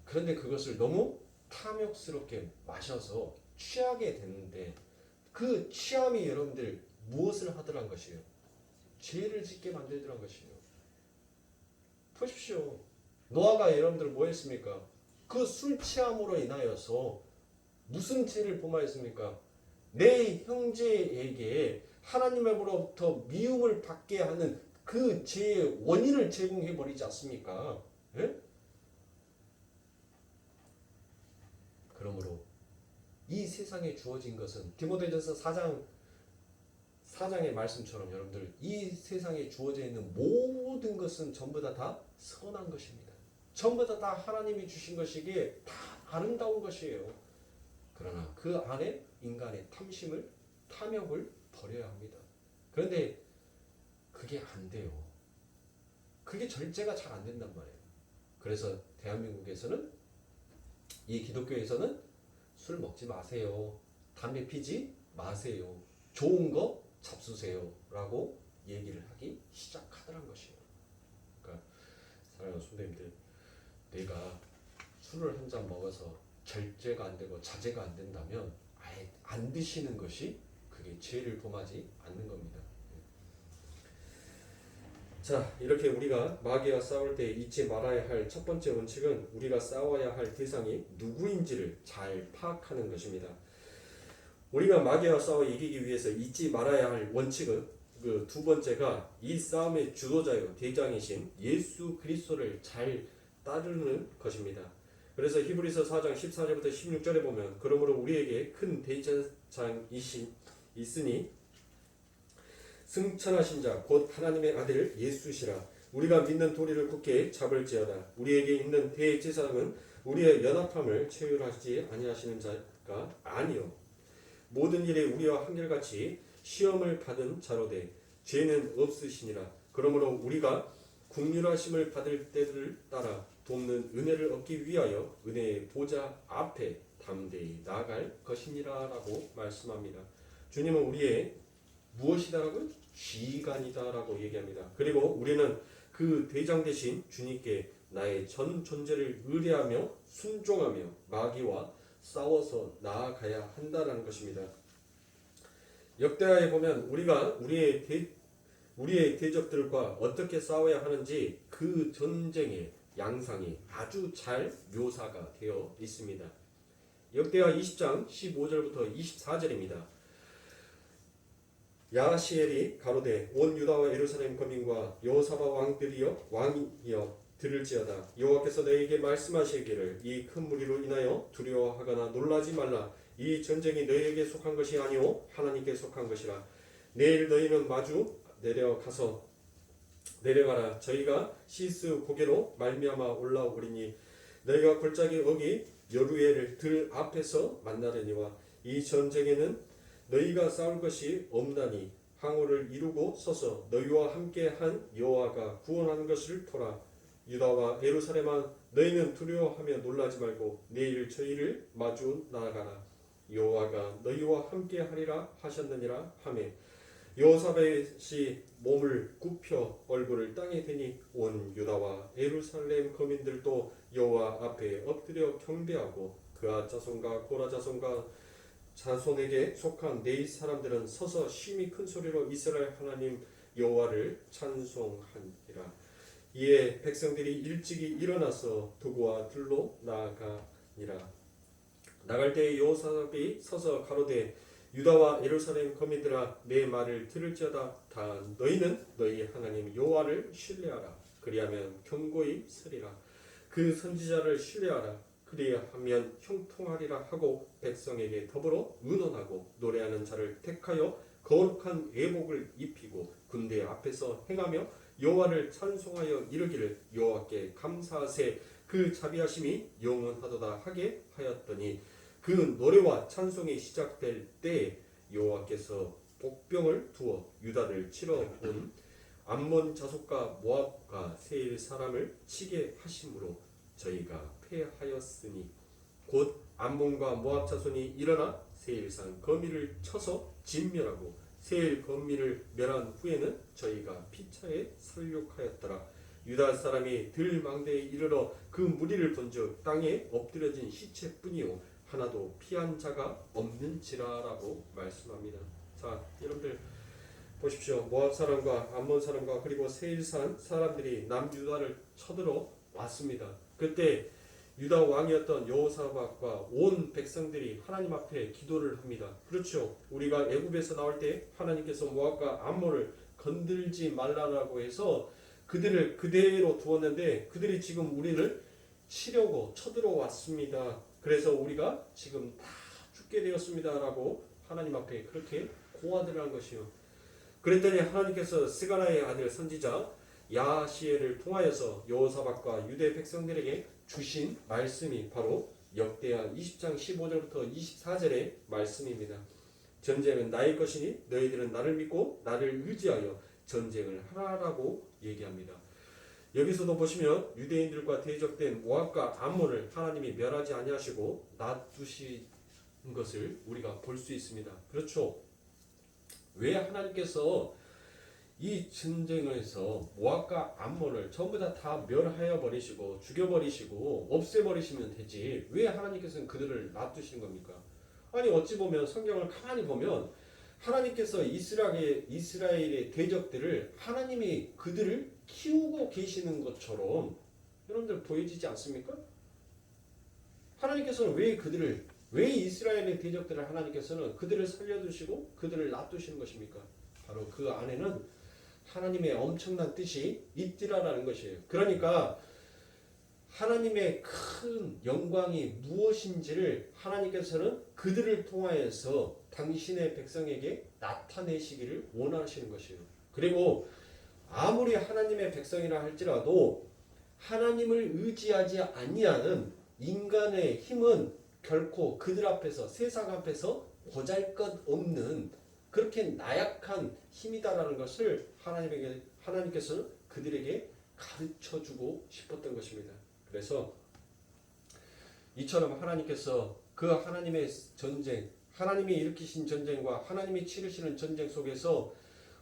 A: 그런데 그것을 너무 탐욕스럽게 마셔서 취하게 되는데 그 취함이 여러분들 무엇을 하더란 것이에요? 죄를 짓게 만들더란 것이에요. 보십시오. 노아가 여러분들 뭐 했습니까? 그 술 취함으로 인하여서 무슨 죄를 범하였습니까? 내 형제에게 하나님으로부터 미움을 받게 하는 그 죄의 원인을 제공해 버리지 않습니까? 예? 그러므로 이 세상에 주어진 것은 디모데전서 4장의 말씀처럼 여러분들 이 세상에 주어져 있는 모든 것은 전부 다 선한 것입니다. 전부 다 하나님이 주신 것이기에 다 아름다운 것이에요. 그러나 그 안에 인간의 탐욕을 버려야 합니다. 그런데 그게 안 돼요. 그게 절제가 잘 안 된단 말이에요. 그래서 대한민국에서는 이 기독교에서는 술 먹지 마세요. 담배 피지 마세요. 좋은 거 잡수세요. 라고 얘기를 하기 시작하더란 것이에요. 그러니까 사랑하는 선배님들, 내가 술을 한 잔 먹어서 절제가 안 되고 자제가 안 된다면 아예 안 드시는 것이 그게 그게 죄를 범하지 않는 겁니다. 자, 이렇게 우리가 마귀와 싸울 때 잊지 말아야 할 첫 번째 원칙은 우리가 싸워야 할 대상이 누구인지를 잘 파악하는 것입니다. 우리가 마귀와 싸워 이기기 위해서 잊지 말아야 할 원칙은 그 두 번째가 이 싸움의 주도자요 대장이신 예수 그리스도를 잘 따르는 것입니다. 그래서 히브리서 4장 14절부터 16절에 보면 그러므로 우리에게 큰 대제사장이신 있으니 승천하신 자 곧 하나님의 아들 예수시라. 우리가 믿는 도리를 굳게 잡을지어다. 우리에게 있는 대제사장은 우리의 연합함을 체휼하지 아니하시는 자가 아니요 모든 일에 우리와 한결같이 시험을 받은 자로되 죄는 없으시니라. 그러므로 우리가 국률하심을 받을 때를 따라 돕는 은혜를 얻기 위하여 은혜의 보좌 앞에 담대히 나아갈 것이니라 라고 말씀합니다. 주님은 우리의 무엇이다라고요? 지휘관이다라고 얘기합니다. 그리고 우리는 그 대장 대신 주님께 나의 전 존재를 의뢰하며 순종하며 마귀와 싸워서 나아가야 한다는 것입니다. 역대하에 보면 우리가 우리의 대적들과 어떻게 싸워야 하는지 그 전쟁의 양상이 아주 잘 묘사가 되어 있습니다. 역대하 20장 15절부터 24절입니다. 야시엘이 가로되 온 유다와 예루살렘 거민과 여호사밧 왕이여 들을지어다. 여호와께서 너희에게 말씀하시기를 이 큰 무리로 인하여 두려워하거나 놀라지 말라. 이 전쟁이 너희에게 속한 것이 아니오 하나님께 속한 것이라. 내일 너희는 마주 내려가라. 저희가 시스 고개로 말미암아 올라오리니 너희가 골짜기 어기 여루엘을 들 앞에서 만나려니와 이 전쟁에는 너희가 싸울 것이 없나니 항우를 이루고 서서 너희와 함께한 여호와가 구원하는 것을 보라. 유다와 예루살렘아 너희는 두려워하며 놀라지 말고 내일 저희를 마주 나아가라. 여호와가 너희와 함께하리라 하셨느니라 하매 여호사밧이 몸을 굽혀 얼굴을 땅에 대니 온 유다와 예루살렘 거민들도 여호와 앞에 엎드려 경배하고 그아 자손과 고라 자손과 자손에게 속한 네이 사람들은 서서 심히 큰 소리로 이스라엘 하나님 여호와를 찬송하니라. 이에 백성들이 일찍이 일어나서 도구와 들로 나아가니라. 나갈 때 여호사밧이 서서 가로되 유다와 예루살렘 거민들아 내 말을 들을지어다. 다 너희는 너희 하나님 여호와를 신뢰하라. 그리하면 견고히 서리라. 그 선지자를 신뢰하라. 그리하면 형통하리라 하고 백성에게 더불어 의논하고 노래하는 자를 택하여 거룩한 예복을 입히고 군대 앞에서 행하며 여호와를 찬송하여 이르기를 여호와께 감사하세 그 자비하심이 영원하도다 하게 하였더니 그 노래와 찬송이 시작될 때 여호와께서 복병을 두어 유다를 치러 온 암몬 자손과 모압과 세일 사람을 치게 하심으로 저희가 패하였으니 곧 암몬과 모압 자손이 일어나 세일산 거미를 쳐서 진멸하고 세일 거미를 멸한 후에는 저희가 피차에 살육하였더라. 유다 사람이 들망대에 이르러 그 무리를 본즉 땅에 엎드려진 시체뿐이요 하나도 피한 자가 없는지라라고 말씀합니다. 자, 여러분들 보십시오. 모압 사람과 암몬 사람과 그리고 세일산 사람들이 남유다를 쳐들어 왔습니다. 그때 유다 왕이었던 여호사밧과 온 백성들이 하나님 앞에 기도를 합니다. 그렇죠. 우리가 애굽에서 나올 때 하나님께서 모압과 암몬을 건들지 말라라고 해서 그들을 그대로 두었는데 그들이 지금 우리를 치려고 쳐들어왔습니다. 그래서 우리가 지금 다 죽게 되었습니다라고 하나님 앞에 그렇게 고하들 한 것이요. 그랬더니 하나님께서 스가랴의 아들 선지자 야시엘을 통하여서 여호사밧과 유대 백성들에게 주신 말씀이 바로 역대하 20장 15절부터 24절의 말씀입니다. 전쟁은 나의 것이니 너희들은 나를 믿고 나를 의지하여 전쟁을 하라라고 얘기합니다. 여기서도 보시면 유대인들과 대적된 모압과 암몬을 하나님이 멸하지 아니하시고 놔두신 것을 우리가 볼 수 있습니다. 그렇죠. 왜 하나님께서 이 전쟁에서 모압과 암몬을 전부 다 멸하여 버리시고 죽여버리시고 없애버리시면 되지 왜 하나님께서는 그들을 놔두시는 겁니까? 아니 어찌 보면 성경을 가만히 보면 하나님께서 이스라엘의 대적들을 하나님이 그들을 키우고 계시는 것처럼 여러분들 보여지지 않습니까? 하나님께서는 왜 이스라엘의 대적들을 하나님께서는 그들을 살려두시고 그들을 놔두시는 것입니까? 바로 그 안에는 하나님의 엄청난 뜻이 있더라라는 것이에요. 그러니까 하나님의 큰 영광이 무엇인지를 하나님께서는 그들을 통하여서 당신의 백성에게 나타내시기를 원하시는 것이에요. 그리고 아무리 하나님의 백성이라 할지라도 하나님을 의지하지 아니하는 인간의 힘은 결코 그들 앞에서 세상 앞에서 보잘것없는 그렇게 나약한 힘이다라는 것을 하나님께서는 그들에게 가르쳐주고 싶었던 것입니다. 그래서 이처럼 하나님께서 그 하나님의 전쟁, 하나님이 일으키신 전쟁과 하나님이 치르시는 전쟁 속에서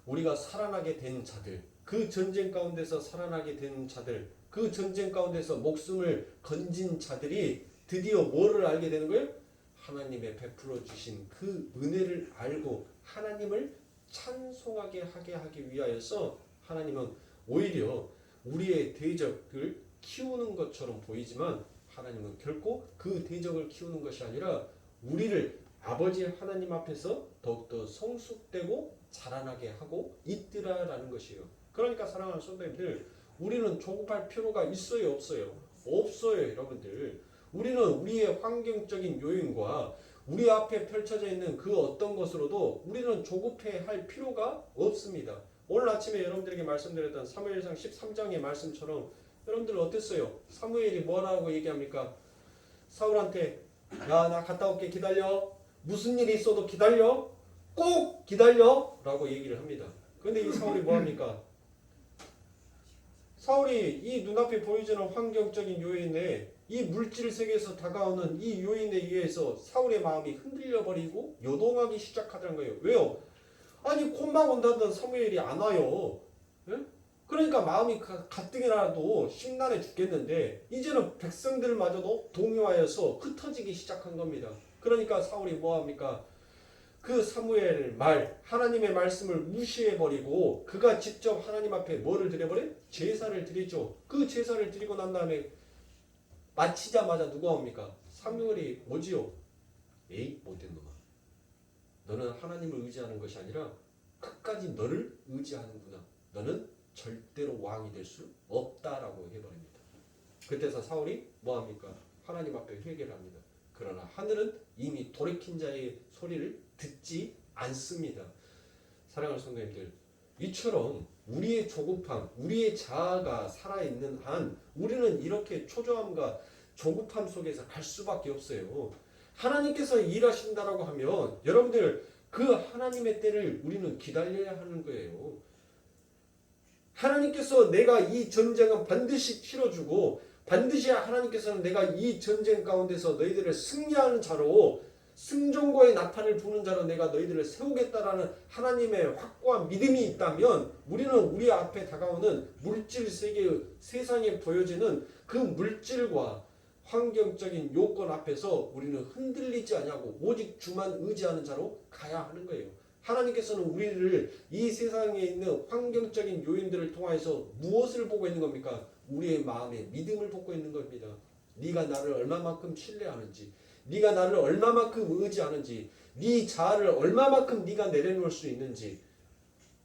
A: 우리가 살아나게 된 자들, 그 전쟁 가운데서 살아나게 된 자들, 그 전쟁 가운데서 목숨을 건진 자들이 드디어 뭐를 알게 되는 거예요? 하나님의 베풀어 주신 그 은혜를 알고 하나님을 찬송하게 하기 위하여서 하나님은 오히려 우리의 대적을 키우는 것처럼 보이지만 하나님은 결코 그 대적을 키우는 것이 아니라 우리를 아버지 하나님 앞에서 더욱더 성숙되고 자라나게 하고 있더라라는 것이에요. 그러니까 사랑하는 성도님들, 우리는 조급할 필요가 있어요, 없어요? 없어요, 여러분들. 우리는 우리의 환경적인 요인과 우리 앞에 펼쳐져 있는 그 어떤 것으로도 우리는 조급해할 필요가 없습니다. 오늘 아침에 여러분들에게 말씀드렸던 사무엘상 13장의 말씀처럼 여러분들 어땠어요? 사무엘이 뭐라고 얘기합니까? 사울한테 야, 나 갔다 올게, 기다려. 무슨 일이 있어도 기다려. 꼭 기다려 라고 얘기를 합니다. 그런데 이 사울이 뭐합니까? 사울이 이 눈앞에 보여지는 환경적인 요인에 이 물질 세계에서 다가오는 이 요인에 의해서 사울의 마음이 흔들려버리고 요동하기 시작하더란 거예요. 왜요? 아니 콧막 온다던 사무엘이 안 와요. 예? 그러니까 마음이 가뜩이라도 심란해 죽겠는데 이제는 백성들마저도 동요하여서 흩어지기 시작한 겁니다. 그러니까 사울이 뭐합니까? 그 사무엘 하나님의 말씀을 무시해버리고 그가 직접 하나님 앞에 뭐를 드려버려? 제사를 드리죠. 그 제사를 드리고 난 다음에 마치자마자 누가 옵니까? 사무엘이 오지요. 에이 못된 놈아, 너는 하나님을 의지하는 것이 아니라 끝까지 너를 의지하는구나. 너는 절대로 왕이 될 수 없다라고 해버립니다. 그때서 사울이 뭐합니까? 하나님 앞에 회개를 합니다. 그러나 하늘은 이미 돌이킨 자의 소리를 듣지 않습니다. 사랑하는 성도님들, 이처럼 우리의 조급함, 우리의 자아가 살아있는 한 우리는 이렇게 초조함과 조급함 속에서 갈 수밖에 없어요. 하나님께서 일하신다라고 하면 여러분들 그 하나님의 때를 우리는 기다려야 하는 거예요. 하나님께서 내가 이 전쟁은 반드시 치러주고 반드시 하나님께서는 내가 이 전쟁 가운데서 너희들을 승리하는 자로 승전고의 나팔을 부는 자로 내가 너희들을 세우겠다라는 하나님의 확고한 믿음이 있다면 우리는 우리 앞에 다가오는 물질 세계의 세상에 보여지는 그 물질과 환경적인 요건 앞에서 우리는 흔들리지 않냐고 오직 주만 의지하는 자로 가야 하는 거예요. 하나님께서는 우리를 이 세상에 있는 환경적인 요인들을 통해서 무엇을 보고 있는 겁니까? 우리의 마음에 믿음을 보고 있는 겁니다. 네가 나를 얼마만큼 신뢰하는지, 네가 나를 얼마만큼 의지하는지, 네 자아를 얼마만큼 네가 내려놓을 수 있는지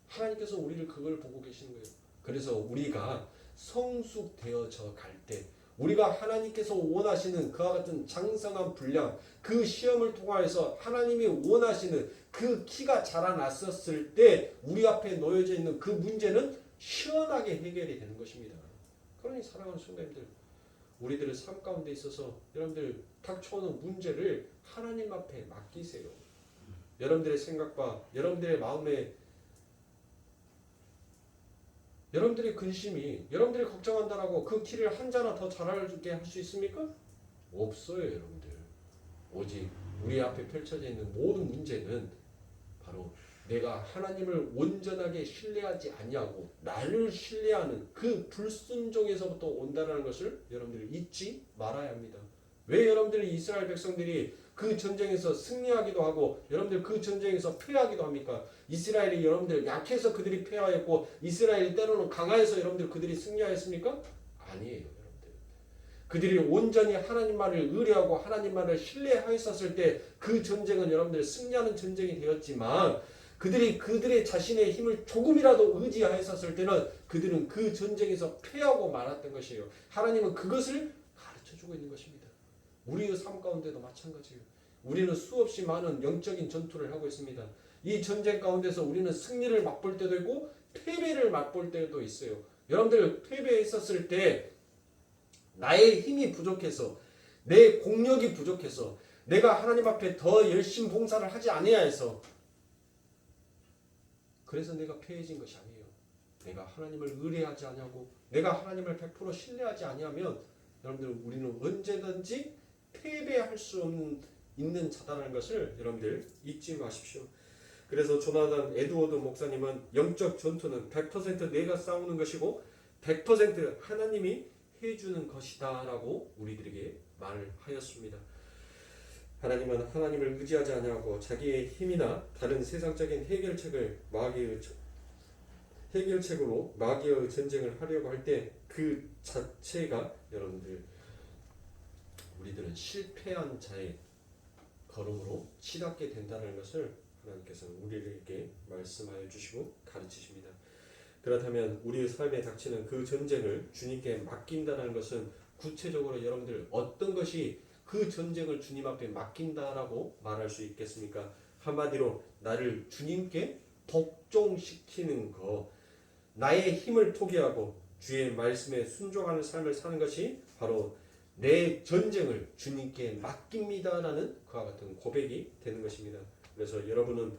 A: 하나님께서 우리를 그걸 보고 계시는 거예요. 그래서 우리가 성숙되어져 갈 때 우리가 하나님께서 원하시는 그와 같은 장성한 분량, 그 시험을 통하여서 하나님이 원하시는 그 키가 자라났었을 때 우리 앞에 놓여져 있는 그 문제는 시원하게 해결이 되는 것입니다. 그러니 사랑하는 성도님들, 우리들의 삶 가운데 있어서 여러분들 닥쳐오는 문제를 하나님 앞에 맡기세요. 여러분들의 생각과 여러분들의 마음에 여러분들의 근심이 여러분들이 걱정한다라고 그 키를 한 자나 더 자라게 할 수 있습니까? 없어요, 여러분들. 오직 우리 앞에 펼쳐져 있는 모든 문제는 바로 내가 하나님을 온전하게 신뢰하지 않냐고 나를 신뢰하는 그 불순종에서부터 온다는 것을 여러분들이 잊지 말아야 합니다. 왜 여러분들이 이스라엘 백성들이 그 전쟁에서 승리하기도 하고 여러분들 그 전쟁에서 패하기도 합니까? 이스라엘이 여러분들 약해서 그들이 패하였고 이스라엘이 때로는 강하여서 여러분들 그들이 승리하였습니까? 아니에요. 여러분들. 그들이 온전히 하나님 말을 의뢰하고 하나님 말을 신뢰하였었을 때 그 전쟁은 여러분들 승리하는 전쟁이 되었지만 그들이 그들의 자신의 힘을 조금이라도 의지하였었을 때는 그들은 그 전쟁에서 패하고 말았던 것이에요. 하나님은 그것을 가르쳐주고 있는 것입니다. 우리의 삶 가운데도 마찬가지예요. 우리는 수없이 많은 영적인 전투를 하고 있습니다. 이 전쟁 가운데서 우리는 승리를 맛볼 때도 있고 패배를 맛볼 때도 있어요. 여러분들 패배했었을 때 나의 힘이 부족해서 내 공력이 부족해서 내가 하나님 앞에 더 열심히 봉사를 하지 아니하여서 그래서 내가 패해진 것이 아니에요. 내가 하나님을 의뢰하지 아니하고 내가 하나님을 100% 신뢰하지 아니하면 여러분들 우리는 언제든지 패배할 수 있는 자다라는 것을 여러분들 잊지 마십시오. 그래서 조나단 에드워드 목사님은 영적 전투는 100% 내가 싸우는 것이고 100% 하나님이 해주는 것이다 라고 우리들에게 말을 하였습니다. 하나님은 하나님을 의지하지 아니하고 자기의 힘이나 다른 세상적인 해결책으로 마귀의 전쟁을 하려고 할 때 그 자체가 여러분들 우리들은 실패한 자의 걸음으로 치닫게 된다는 것을 하나님께서는 우리에게 말씀하여 주시고 가르치십니다. 그렇다면 우리의 삶에 닥치는 그 전쟁을 주님께 맡긴다는 것은 구체적으로 여러분들 어떤 것이 그 전쟁을 주님 앞에 맡긴다라고 말할 수 있겠습니까? 한마디로 나를 주님께 복종시키는 것, 나의 힘을 포기하고 주의 말씀에 순종하는 삶을 사는 것이 바로 내 전쟁을 주님께 맡깁니다라는 그와 같은 고백이 되는 것입니다. 그래서 여러분은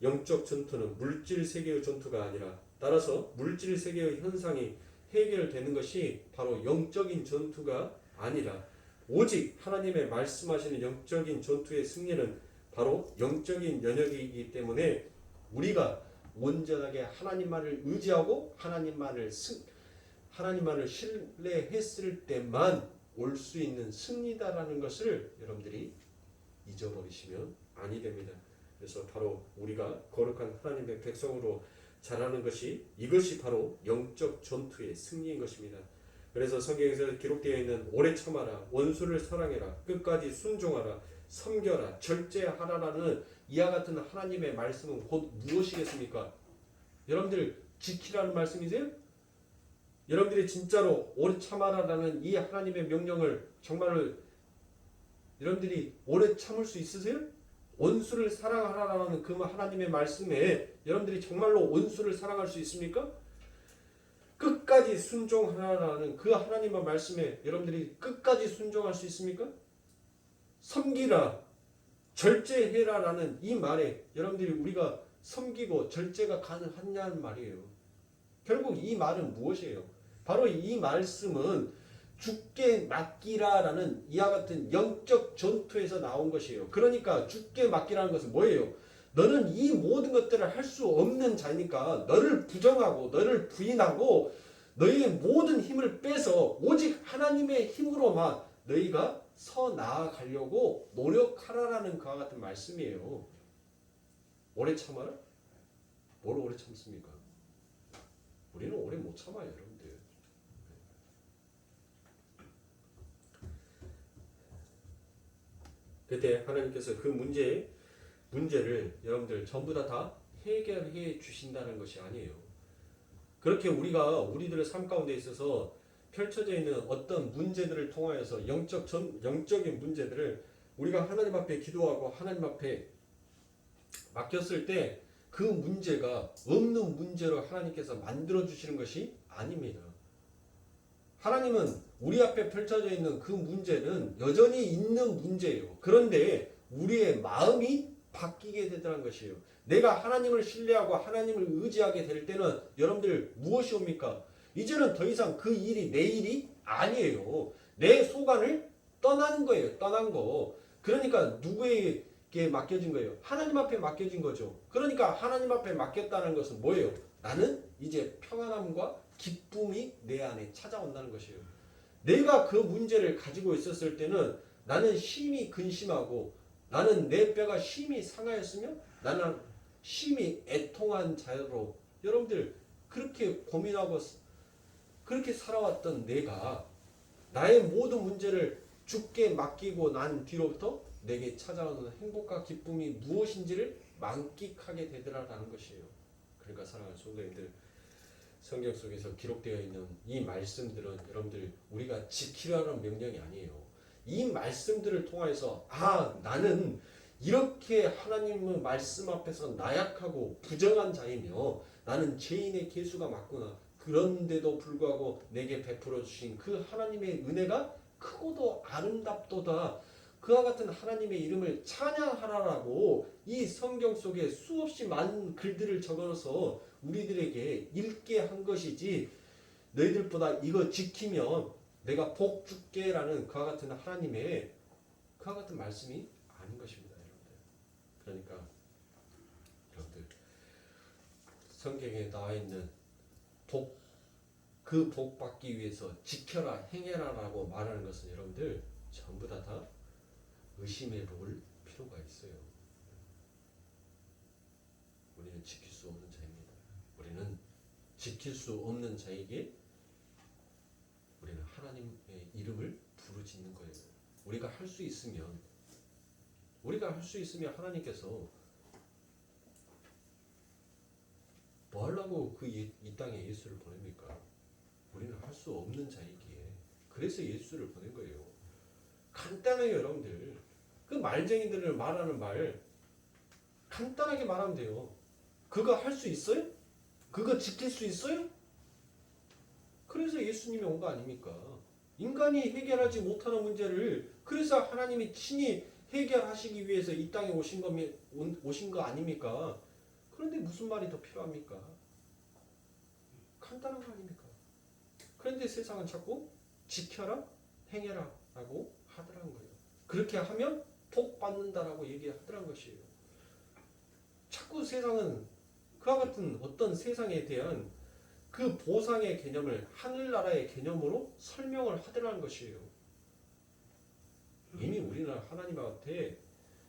A: 영적 전투는 물질 세계의 전투가 아니라 따라서 물질 세계의 현상이 해결되는 것이 바로 영적인 전투가 아니라 오직 하나님의 말씀하시는 영적인 전투의 승리는 바로 영적인 영역이기 때문에 우리가 온전하게 하나님 말을 의지하고 하나님 말을 신뢰했을 때만 올 수 있는 승리다라는 것을 여러분들이 잊어버리시면 아니 됩니다. 그래서 바로 우리가 거룩한 하나님의 백성으로 자라는 것이 이것이 바로 영적 전투의 승리인 것입니다. 그래서 성경에서 기록되어 있는 오래 참아라, 원수를 사랑해라, 끝까지 순종하라, 섬겨라, 절제하라라는 이와 같은 하나님의 말씀은 곧 무엇이겠습니까? 여러분들 지키라는 말씀이세요? 여러분들이 진짜로 오래 참아라라는 이 하나님의 명령을 정말로 여러분들이 오래 참을 수 있으세요? 원수를 사랑하라라는 그 하나님의 말씀에 여러분들이 정말로 원수를 사랑할 수 있습니까? 끝까지 순종하라는 그 하나님의 말씀에 여러분들이 끝까지 순종할 수 있습니까? 섬기라, 절제해라라는 이 말에 여러분들이 우리가 섬기고 절제가 가능하냐는 말이에요. 결국 이 말은 무엇이에요? 바로 이 말씀은 죽게 맡기라라는 이와 같은 영적 전투에서 나온 것이에요. 그러니까 죽게 맡기라는 것은 뭐예요? 너는 이 모든 것들을 할 수 없는 자니까 너를 부정하고 너를 부인하고 너희의 모든 힘을 빼서 오직 하나님의 힘으로만 너희가 서 나아가려고 노력하라라는 그와 같은 말씀이에요. 오래 참아라? 뭘 오래 참습니까? 우리는 오래 못 참아요, 여러분들. 그때 하나님께서 그 문제를 여러분들 전부 다 해결해 주신다는 것이 아니에요. 그렇게 우리가 우리들의 삶 가운데 있어서 펼쳐져 있는 어떤 문제들을 통하여서 영적인 문제들을 우리가 하나님 앞에 기도하고 하나님 앞에 맡겼을 때 그 문제가 없는 문제로 하나님께서 만들어 주시는 것이 아닙니다. 하나님은 우리 앞에 펼쳐져 있는 그 문제는 여전히 있는 문제예요. 그런데 우리의 마음이 바뀌게 되더라는 것이에요. 내가 하나님을 신뢰하고 하나님을 의지하게 될 때는 여러분들 무엇이 옵니까? 이제는 더 이상 그 일이 내 일이 아니에요. 내 소관을 떠나는 거예요. 떠난 거. 그러니까 누구에게 맡겨진 거예요? 하나님 앞에 맡겨진 거죠. 그러니까 하나님 앞에 맡겼다는 것은 뭐예요? 나는 이제 평안함과 기쁨이 내 안에 찾아온다는 것이에요. 내가 그 문제를 가지고 있었을 때는 나는 심히 근심하고 나는 내 뼈가 심히 상하였으며 나는 심히 애통한 자로 여러분들 그렇게 고민하고 그렇게 살아왔던 내가 나의 모든 문제를 주께 맡기고 난 뒤로부터 내게 찾아오는 행복과 기쁨이 무엇인지를 만끽하게 되더라라는 것이에요. 그러니까 사랑하는 성도님들 성경 속에서 기록되어 있는 이 말씀들은 여러분들 우리가 지키라는 명령이 아니에요. 이 말씀들을 통해서 나는 이렇게 하나님의 말씀 앞에서 나약하고 부정한 자이며 나는 죄인의 계수가 맞구나. 그런데도 불구하고 내게 베풀어 주신 그 하나님의 은혜가 크고도 아름답도다. 그와 같은 하나님의 이름을 찬양하라라고 이 성경 속에 수없이 많은 글들을 적어서 우리들에게 읽게 한 것이지 너희들보다 이거 지키면 내가 복 줄게라는 그와 같은 하나님의 그와 같은 말씀이 아닌 것입니다. 여러분들. 그러니까 여러분들 성경에 나와 있는 그 복 받기 위해서 지켜라 행해라라고 말하는 것은 여러분들 전부 다 의심해 볼 필요가 있어요. 우리는 지킬 수 없는 자입니다. 우리는 지킬 수 없는 자에게 우리는 하나님의 이름을 부르짖는 거예요. 우리가 할 수 있으면 하나님께서 뭐 하려고 이 땅에 예수를 보냅니까? 우리는 할 수 없는 자이기에 그래서 예수를 보낸 거예요. 간단해요. 여러분들 그 말쟁이들을 말하는 말 간단하게 말하면 돼요. 그거 할 수 있어요? 그거 지킬 수 있어요? 그래서 예수님이 온 거 아닙니까? 인간이 해결하지 못하는 문제를 그래서 하나님이 친히 해결하시기 위해서 이 땅에 오신 거 아닙니까? 그런데 무슨 말이 더 필요합니까? 간단한 거 아닙니까? 그런데 세상은 자꾸 지켜라, 행해라 라고 하더라는 거예요. 그렇게 하면 복 받는다라고 얘기하더라는 것이에요. 자꾸 세상은 그와 같은 어떤 세상에 대한 그 보상의 개념을 하늘나라의 개념으로 설명을 하더라는 것이에요. 이미 우리는 하나님 앞에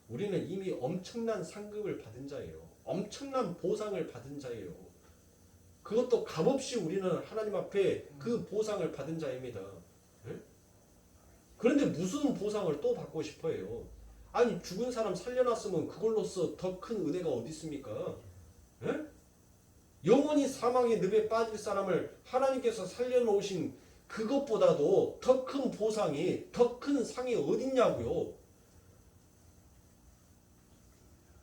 A: 우리는 이미 엄청난 상급을 받은 자예요. 엄청난 보상을 받은 자예요. 그것도 값없이 우리는 하나님 앞에 그 보상을 받은 자입니다. 네? 그런데 무슨 보상을 또 받고 싶어요? 아니 죽은 사람 살려놨으면 그걸로써 더 큰 은혜가 어디 있습니까? 네? 영원히 사망의 늪에 빠질 사람을 하나님께서 살려놓으신 그것보다도 더 큰 보상이 더 큰 상이 어딨냐고요.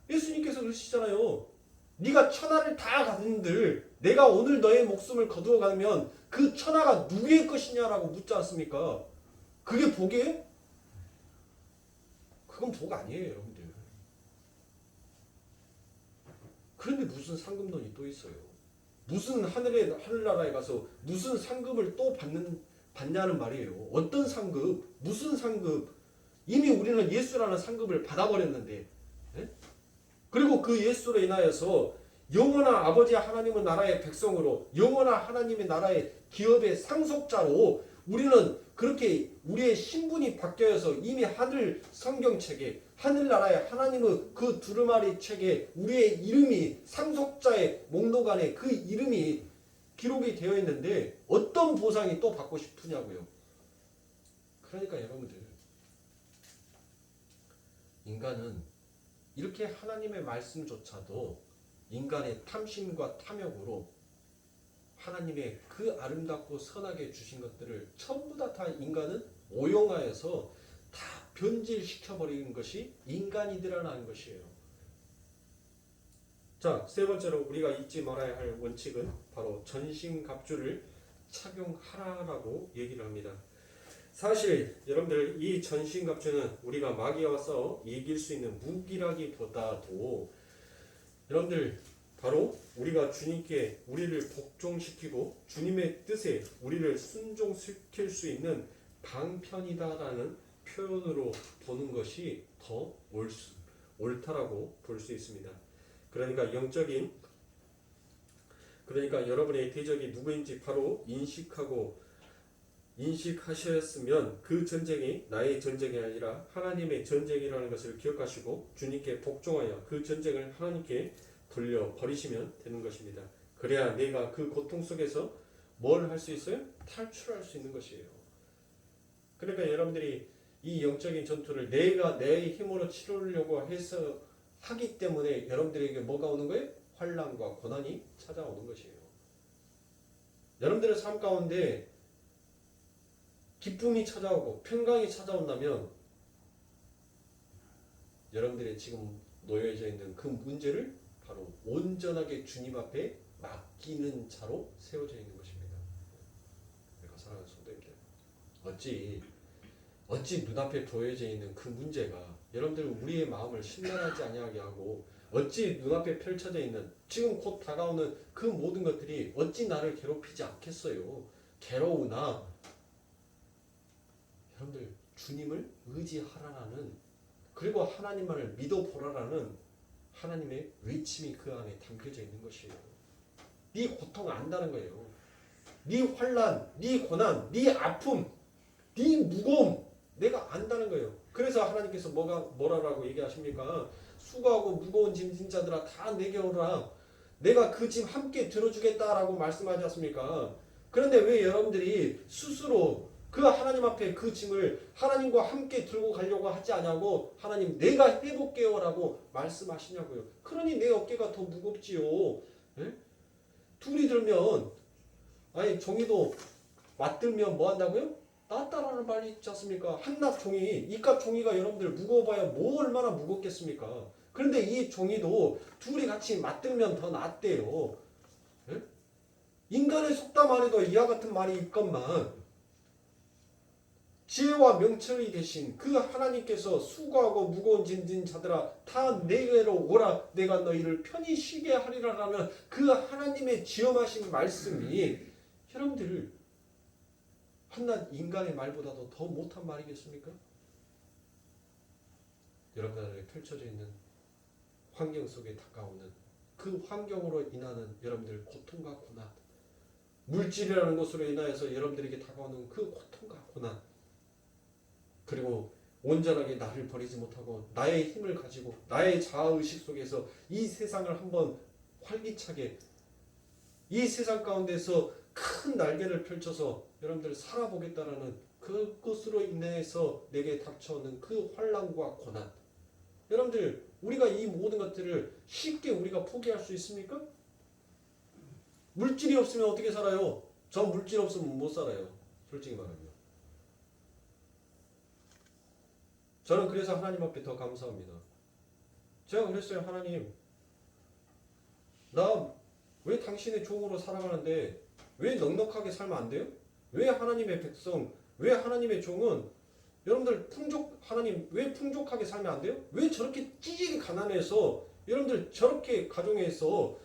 A: 예수님께서 그러시잖아요. 네가 천하를 다 가진들 내가 오늘 너의 목숨을 거두어 가면 그 천하가 누구의 것이냐라고 묻지 않습니까? 그게 복이에요? 그건 복 아니에요, 여러분들. 그런데 무슨 상급론이 또 있어요? 무슨 하늘나라에 가서 무슨 상급을 또 받냐는 말이에요. 어떤 상급? 무슨 상급? 이미 우리는 예수라는 상급을 받아버렸는데, 네? 그리고 그 예수로 인하여서 영원한 아버지 하나님의 나라의 백성으로 영원한 하나님의 나라의 기업의 상속자로 우리는 그렇게 우리의 신분이 바뀌어서 이미 하늘 성경책에 하늘나라의 하나님의 그 두루마리 책에 우리의 이름이 상속자의 목록 안에 그 이름이 기록이 되어 있는데 어떤 보상이 또 받고 싶으냐고요. 그러니까 여러분들 인간은 이렇게 하나님의 말씀조차도 인간의 탐심과 탐욕으로 하나님의 그 아름답고 선하게 주신 것들을 전부 다 인간은 오용하여서 다 변질시켜버리는 것이 인간이더라는 것이에요. 자, 세 번째로 우리가 잊지 말아야 할 원칙은 바로 전신갑주를 착용하라라고 얘기를 합니다. 사실 여러분들 이 전신갑주는 우리가 마귀와 싸워 이길 수 있는 무기라기보다도 여러분들 바로 우리가 주님께 우리를 복종시키고 주님의 뜻에 우리를 순종시킬 수 있는 방편이다라는 표현으로 보는 것이 더 옳다라고 볼 수 있습니다. 그러니까 그러니까 여러분의 대적이 누구인지 바로 인식하고 인식하셨으면 그 전쟁이 나의 전쟁이 아니라 하나님의 전쟁이라는 것을 기억하시고 주님께 복종하여 그 전쟁을 하나님께 돌려버리시면 되는 것입니다. 그래야 내가 그 고통 속에서 뭘 할 수 있어요? 탈출할 수 있는 것이에요. 그러니까 여러분들이 이 영적인 전투를 내가 내 힘으로 치르려고 해서 하기 때문에 여러분들에게 뭐가 오는 거예요? 환난과 고난이 찾아오는 것이에요. 여러분들의 삶 가운데 기쁨이 찾아오고 평강이 찾아온다면 여러분들이 지금 놓여져 있는 그 문제를 바로 온전하게 주님 앞에 맡기는 자로 세워져 있는 것입니다. 그러니까 사랑하는 성도님들, 어찌 눈앞에 보여져 있는 그 문제가 여러분들 우리의 마음을 신랄하지 아니하게 하고 어찌 눈앞에 펼쳐져 있는 지금 곧 다가오는 그 모든 것들이 어찌 나를 괴롭히지 않겠어요. 괴로우나 여러분들 주님을 의지하라라는 그리고 하나님만을 믿어보라라는 하나님의 외침이 그 안에 담겨져 있는 것이에요. 네 고통 안다는 거예요. 네 환난, 네 고난, 네 아픔, 네 무거움 내가 안다는 거예요. 그래서 하나님께서 뭐라고 얘기하십니까? 수고하고 무거운 짐 진 자들아 다 내게 오라. 내가 그 짐 함께 들어주겠다라고 말씀하지 않습니까? 그런데 왜 여러분들이 스스로 그 하나님 앞에 그 짐을 하나님과 함께 들고 가려고 하지 않냐고 하나님 내가 해볼게요라고 말씀하시냐고요. 그러니 내 어깨가 더 무겁지요. 에? 둘이 들면 아니 종이도 맞들면 뭐 한다고요? 낫다라는 말이 있지 않습니까? 한낱 종이, 이깟 종이가 여러분들 무거워봐야 뭐 얼마나 무겁겠습니까? 그런데 이 종이도 둘이 같이 맞들면 더 낫대요. 에? 인간의 속담 안에도 이와 같은 말이 있건만 지혜와 명철이 되신 그 하나님께서 수고하고 무거운 짐 진 자들아 다 내게로 오라 내가 너희를 편히 쉬게 하리라라는 그 하나님의 지엄하신 말씀이 여러분들 한낱 인간의 말보다도 더 못한 말이겠습니까? 여러분 안에 펼쳐져 있는 환경 속에 다가오는 그 환경으로 인하는 여러분들 고통과 고난 물질이라는 것으로 인하여서 여러분들에게 다가오는 그 고통과 고난 그리고 온전하게 나를 버리지 못하고 나의 힘을 가지고 나의 자아의식 속에서 이 세상을 한번 활기차게 이 세상 가운데서 큰 날개를 펼쳐서 여러분들 살아보겠다라는 그것으로 인해서 내게 닥쳐오는 그 환난과 고난 여러분들 우리가 이 모든 것들을 쉽게 우리가 포기할 수 있습니까? 물질이 없으면 어떻게 살아요? 저 물질 없으면 못 살아요. 솔직히 말하면. 저는 그래서 하나님 앞에 더 감사합니다. 제가 그랬어요. 하나님, 나 왜 당신의 종으로 살아가는데 왜 넉넉하게 살면 안 돼요? 왜 하나님의 백성, 왜 하나님의 종은 여러분들 하나님 왜 풍족하게 살면 안 돼요? 왜 저렇게 찌질이 가난해서 여러분들 저렇게 가정에서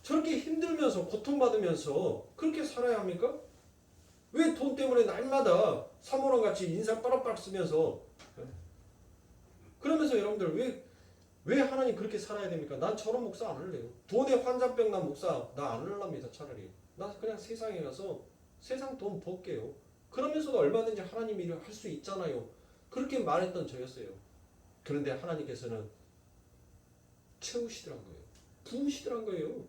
A: 저렇게 힘들면서 고통받으면서 그렇게 살아야 합니까? 왜 돈 때문에 날마다 사모랑같이 인상 빠락빠락 쓰면서 그러면서 여러분들 왜 하나님 그렇게 살아야 됩니까? 난 저런 목사 안 할래요. 돈에 환자병 난 목사 나 안 할랍니다. 차라리. 나 그냥 세상에 가서 세상 돈 벌게요. 그러면서도 얼마든지 하나님 일을 할 수 있잖아요. 그렇게 말했던 저였어요. 그런데 하나님께서는 채우시더란 거예요. 부으시더란 거예요.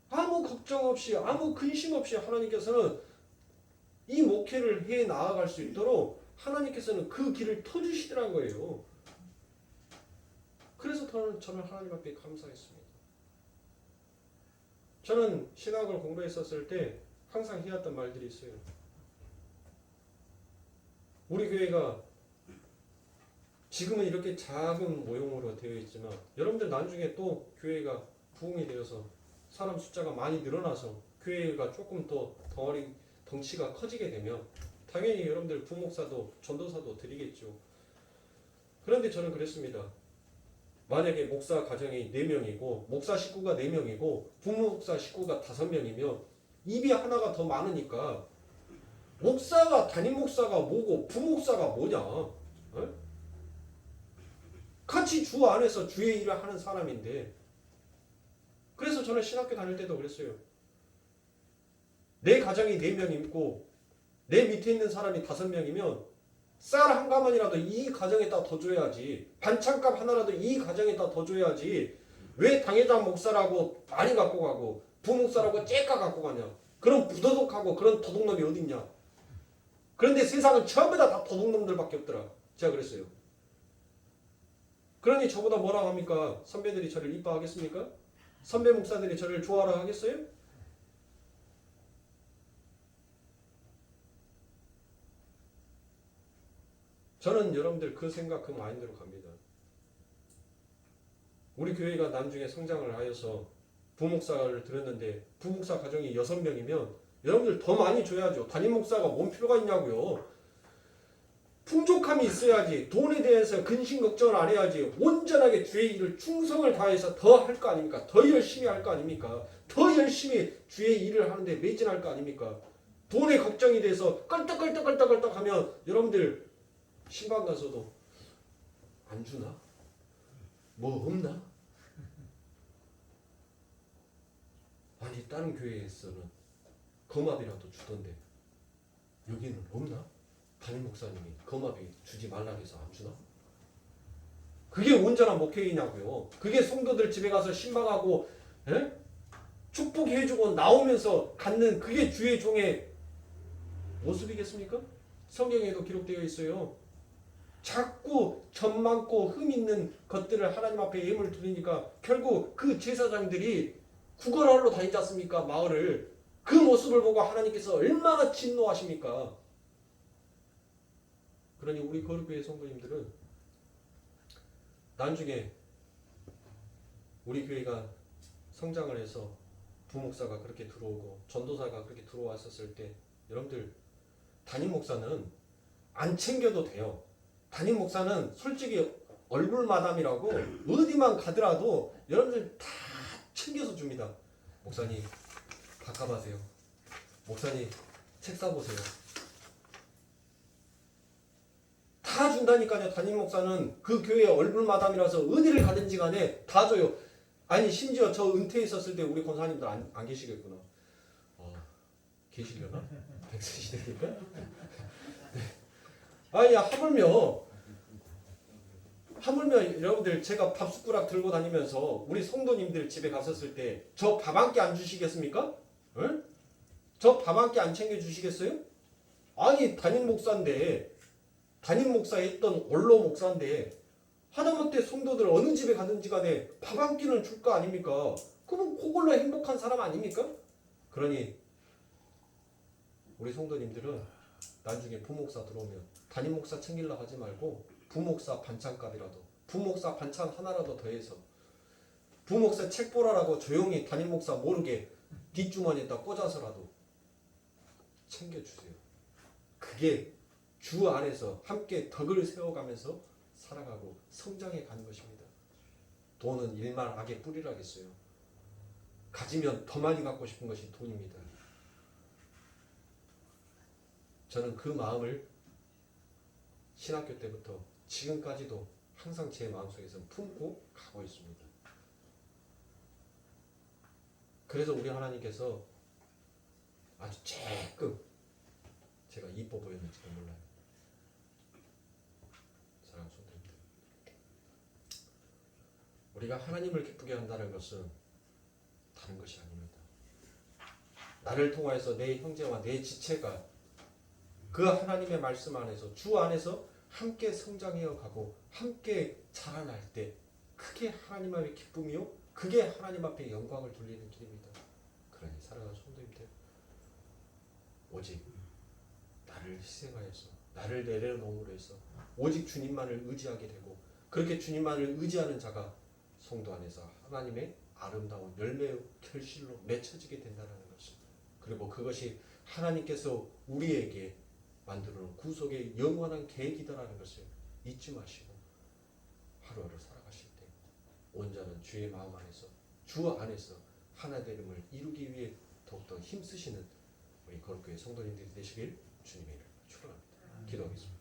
A: 아무 걱정 없이 아무 근심 없이 하나님께서는 이 목회를 해 나아갈 수 있도록 하나님께서는 그 길을 터주시더란 거예요. 그래서 저는 하나님 앞에 감사했습니다. 저는 신학을 공부했었을 때 항상 해왔던 말들이 있어요. 우리 교회가 지금은 이렇게 작은 모형으로 되어 있지만 여러분들 나중에 또 교회가 부흥이 되어서 사람 숫자가 많이 늘어나서 교회가 조금 더 덩치가 커지게 되면 당연히 여러분들 부목사도 전도사도 드리겠죠. 그런데 저는 그랬습니다. 만약에 목사 가정이 4명이고 목사 식구가 4명이고 부목사 식구가 5명이면 입이 하나가 더 많으니까 목사가 담임 목사가 뭐고 부목사가 뭐냐? 어? 같이 주 안에서 주의 일을 하는 사람인데 그래서 저는 신학교 다닐 때도 그랬어요. 내 가정이 4명 있고 내 밑에 있는 사람이 5명이면 쌀 한 가마니라도 이 가정에다 더 줘야지. 반찬값 하나라도 이 가정에다 더 줘야지. 왜 당회장 목사라고 많이 갖고 가고 부목사라고 째까 갖고 가냐. 그런 부도덕하고 그런 도둑놈이 어딨냐. 그런데 세상은 전부 다 도둑놈들밖에 없더라. 제가 그랬어요. 그러니 저보다 뭐라고 합니까? 선배들이 저를 이뻐하겠습니까? 선배 목사들이 저를 좋아라 하겠어요? 저는 여러분들 그 생각, 그 마인드로 갑니다. 우리 교회가 나중에 성장을 하여서 부목사를 들었는데 부목사 가정이 6명이면 여러분들 더 많이 줘야죠. 담임 목사가 뭔 필요가 있냐고요. 풍족함이 있어야지. 돈에 대해서 근심 걱정을 안 해야지. 온전하게 주의 일을 충성을 다해서 더 할 거 아닙니까? 더 열심히 할 거 아닙니까? 더 열심히 주의 일을 하는데 매진할 거 아닙니까? 돈에 걱정이 돼서 껄떡껄떡 하면 여러분들 신방 가서도 안 주나? 뭐 없나? 아니 다른 교회에서는 거맙이라도 주던데 여기는 없나? 담임 목사님이 거맙이 주지 말라 해서 안 주나? 그게 온전한 목회이냐고요. 그게 성도들 집에 가서 신방하고 축복해주고 나오면서 갖는 그게 주의 종의 모습이겠습니까? 성경에도 기록되어 있어요. 자꾸 점 많고 흠 있는 것들을 하나님 앞에 예물 드리니까 결국 그 제사장들이 구걸하러 다니지 않습니까? 마을을. 그 모습을 보고 하나님께서 얼마나 진노하십니까? 그러니 우리 거룩교회 성도님들은 나중에 우리 교회가 성장을 해서 부목사가 그렇게 들어오고 전도사가 그렇게 들어왔었을 때 여러분들 담임 목사는 안 챙겨도 돼요. 담임 목사는 솔직히 얼굴 마담이라고 어디만 가더라도 여러분들 다 챙겨서 줍니다. 목사님 밥값 하세요. 목사님 책 사보세요. 다 준다니까요. 담임 목사는 그 교회 얼굴 마담이라서 어디를 가든지 간에 다 줘요. 아니 심지어 저 은퇴했었을 때 우리 권사님들 안 계시겠구나. 계시려나? 백세시대니까? 네. 아니 하물며 여러분들 제가 밥 숟가락 들고 다니면서 우리 성도님들 집에 갔었을 때 저 밥 한 끼 안 주시겠습니까? 응? 저 밥 한 끼 안 챙겨주시겠어요? 아니 담임 목사인데 담임 목사 했던 원로 목사인데 하다못해 성도들 어느 집에 가든지 간에 밥 한 끼는 줄 거 아닙니까? 그럼 그걸로 행복한 사람 아닙니까? 그러니 우리 성도님들은 나중에 부목사 들어오면 담임 목사 챙기려 하지 말고 부목사 반찬값이라도 부목사 반찬 하나라도 더해서 부목사 책 보라라고 조용히 담임 목사 모르게 뒷주머니에다 꽂아서라도 챙겨주세요. 그게 주 안에서 함께 덕을 세워가면서 살아가고 성장해 가는 것입니다. 돈은 일말 악의 뿌리라겠어요. 가지면 더 많이 갖고 싶은 것이 돈입니다. 저는 그 마음을 신학교 때부터 지금까지도 항상 제 마음속에서 품고 가고 있습니다. 그래서 우리 하나님께서 아주 조금 제가 이뻐 보였는지도 몰라요. 사랑하는 성도님들, 우리가 하나님을 기쁘게 한다는 것은 다른 것이 아닙니다. 나를 통하여서 내 형제와 내 지체가 그 하나님의 말씀 안에서 주 안에서 함께 성장해어 가고 함께 자라날 때 그게 하나님 앞에 기쁨이요 그게 하나님 앞에 영광을 돌리는 길입니다. 그러니 사랑하는 성도님들, 오직 나를 희생하여서 나를 내려놓음으로 해서 오직 주님만을 의지하게 되고 그렇게 주님만을 의지하는 자가 성도 안에서 하나님의 아름다운 열매 결실로 맺혀지게 된다는 것입니다. 그리고 그것이 하나님께서 우리에게 만들어놓은 구속의 영원한 계획이다라는 것을 잊지 마시고 하루하루 살아가실 때 온전한 주의 마음 안에서 주 안에서 하나 되림을 이루기 위해 더욱더 힘쓰시는 우리 거룩교회 성도님들이 되시길 주님의 이름으로 축원합니다. 기도하겠습니다.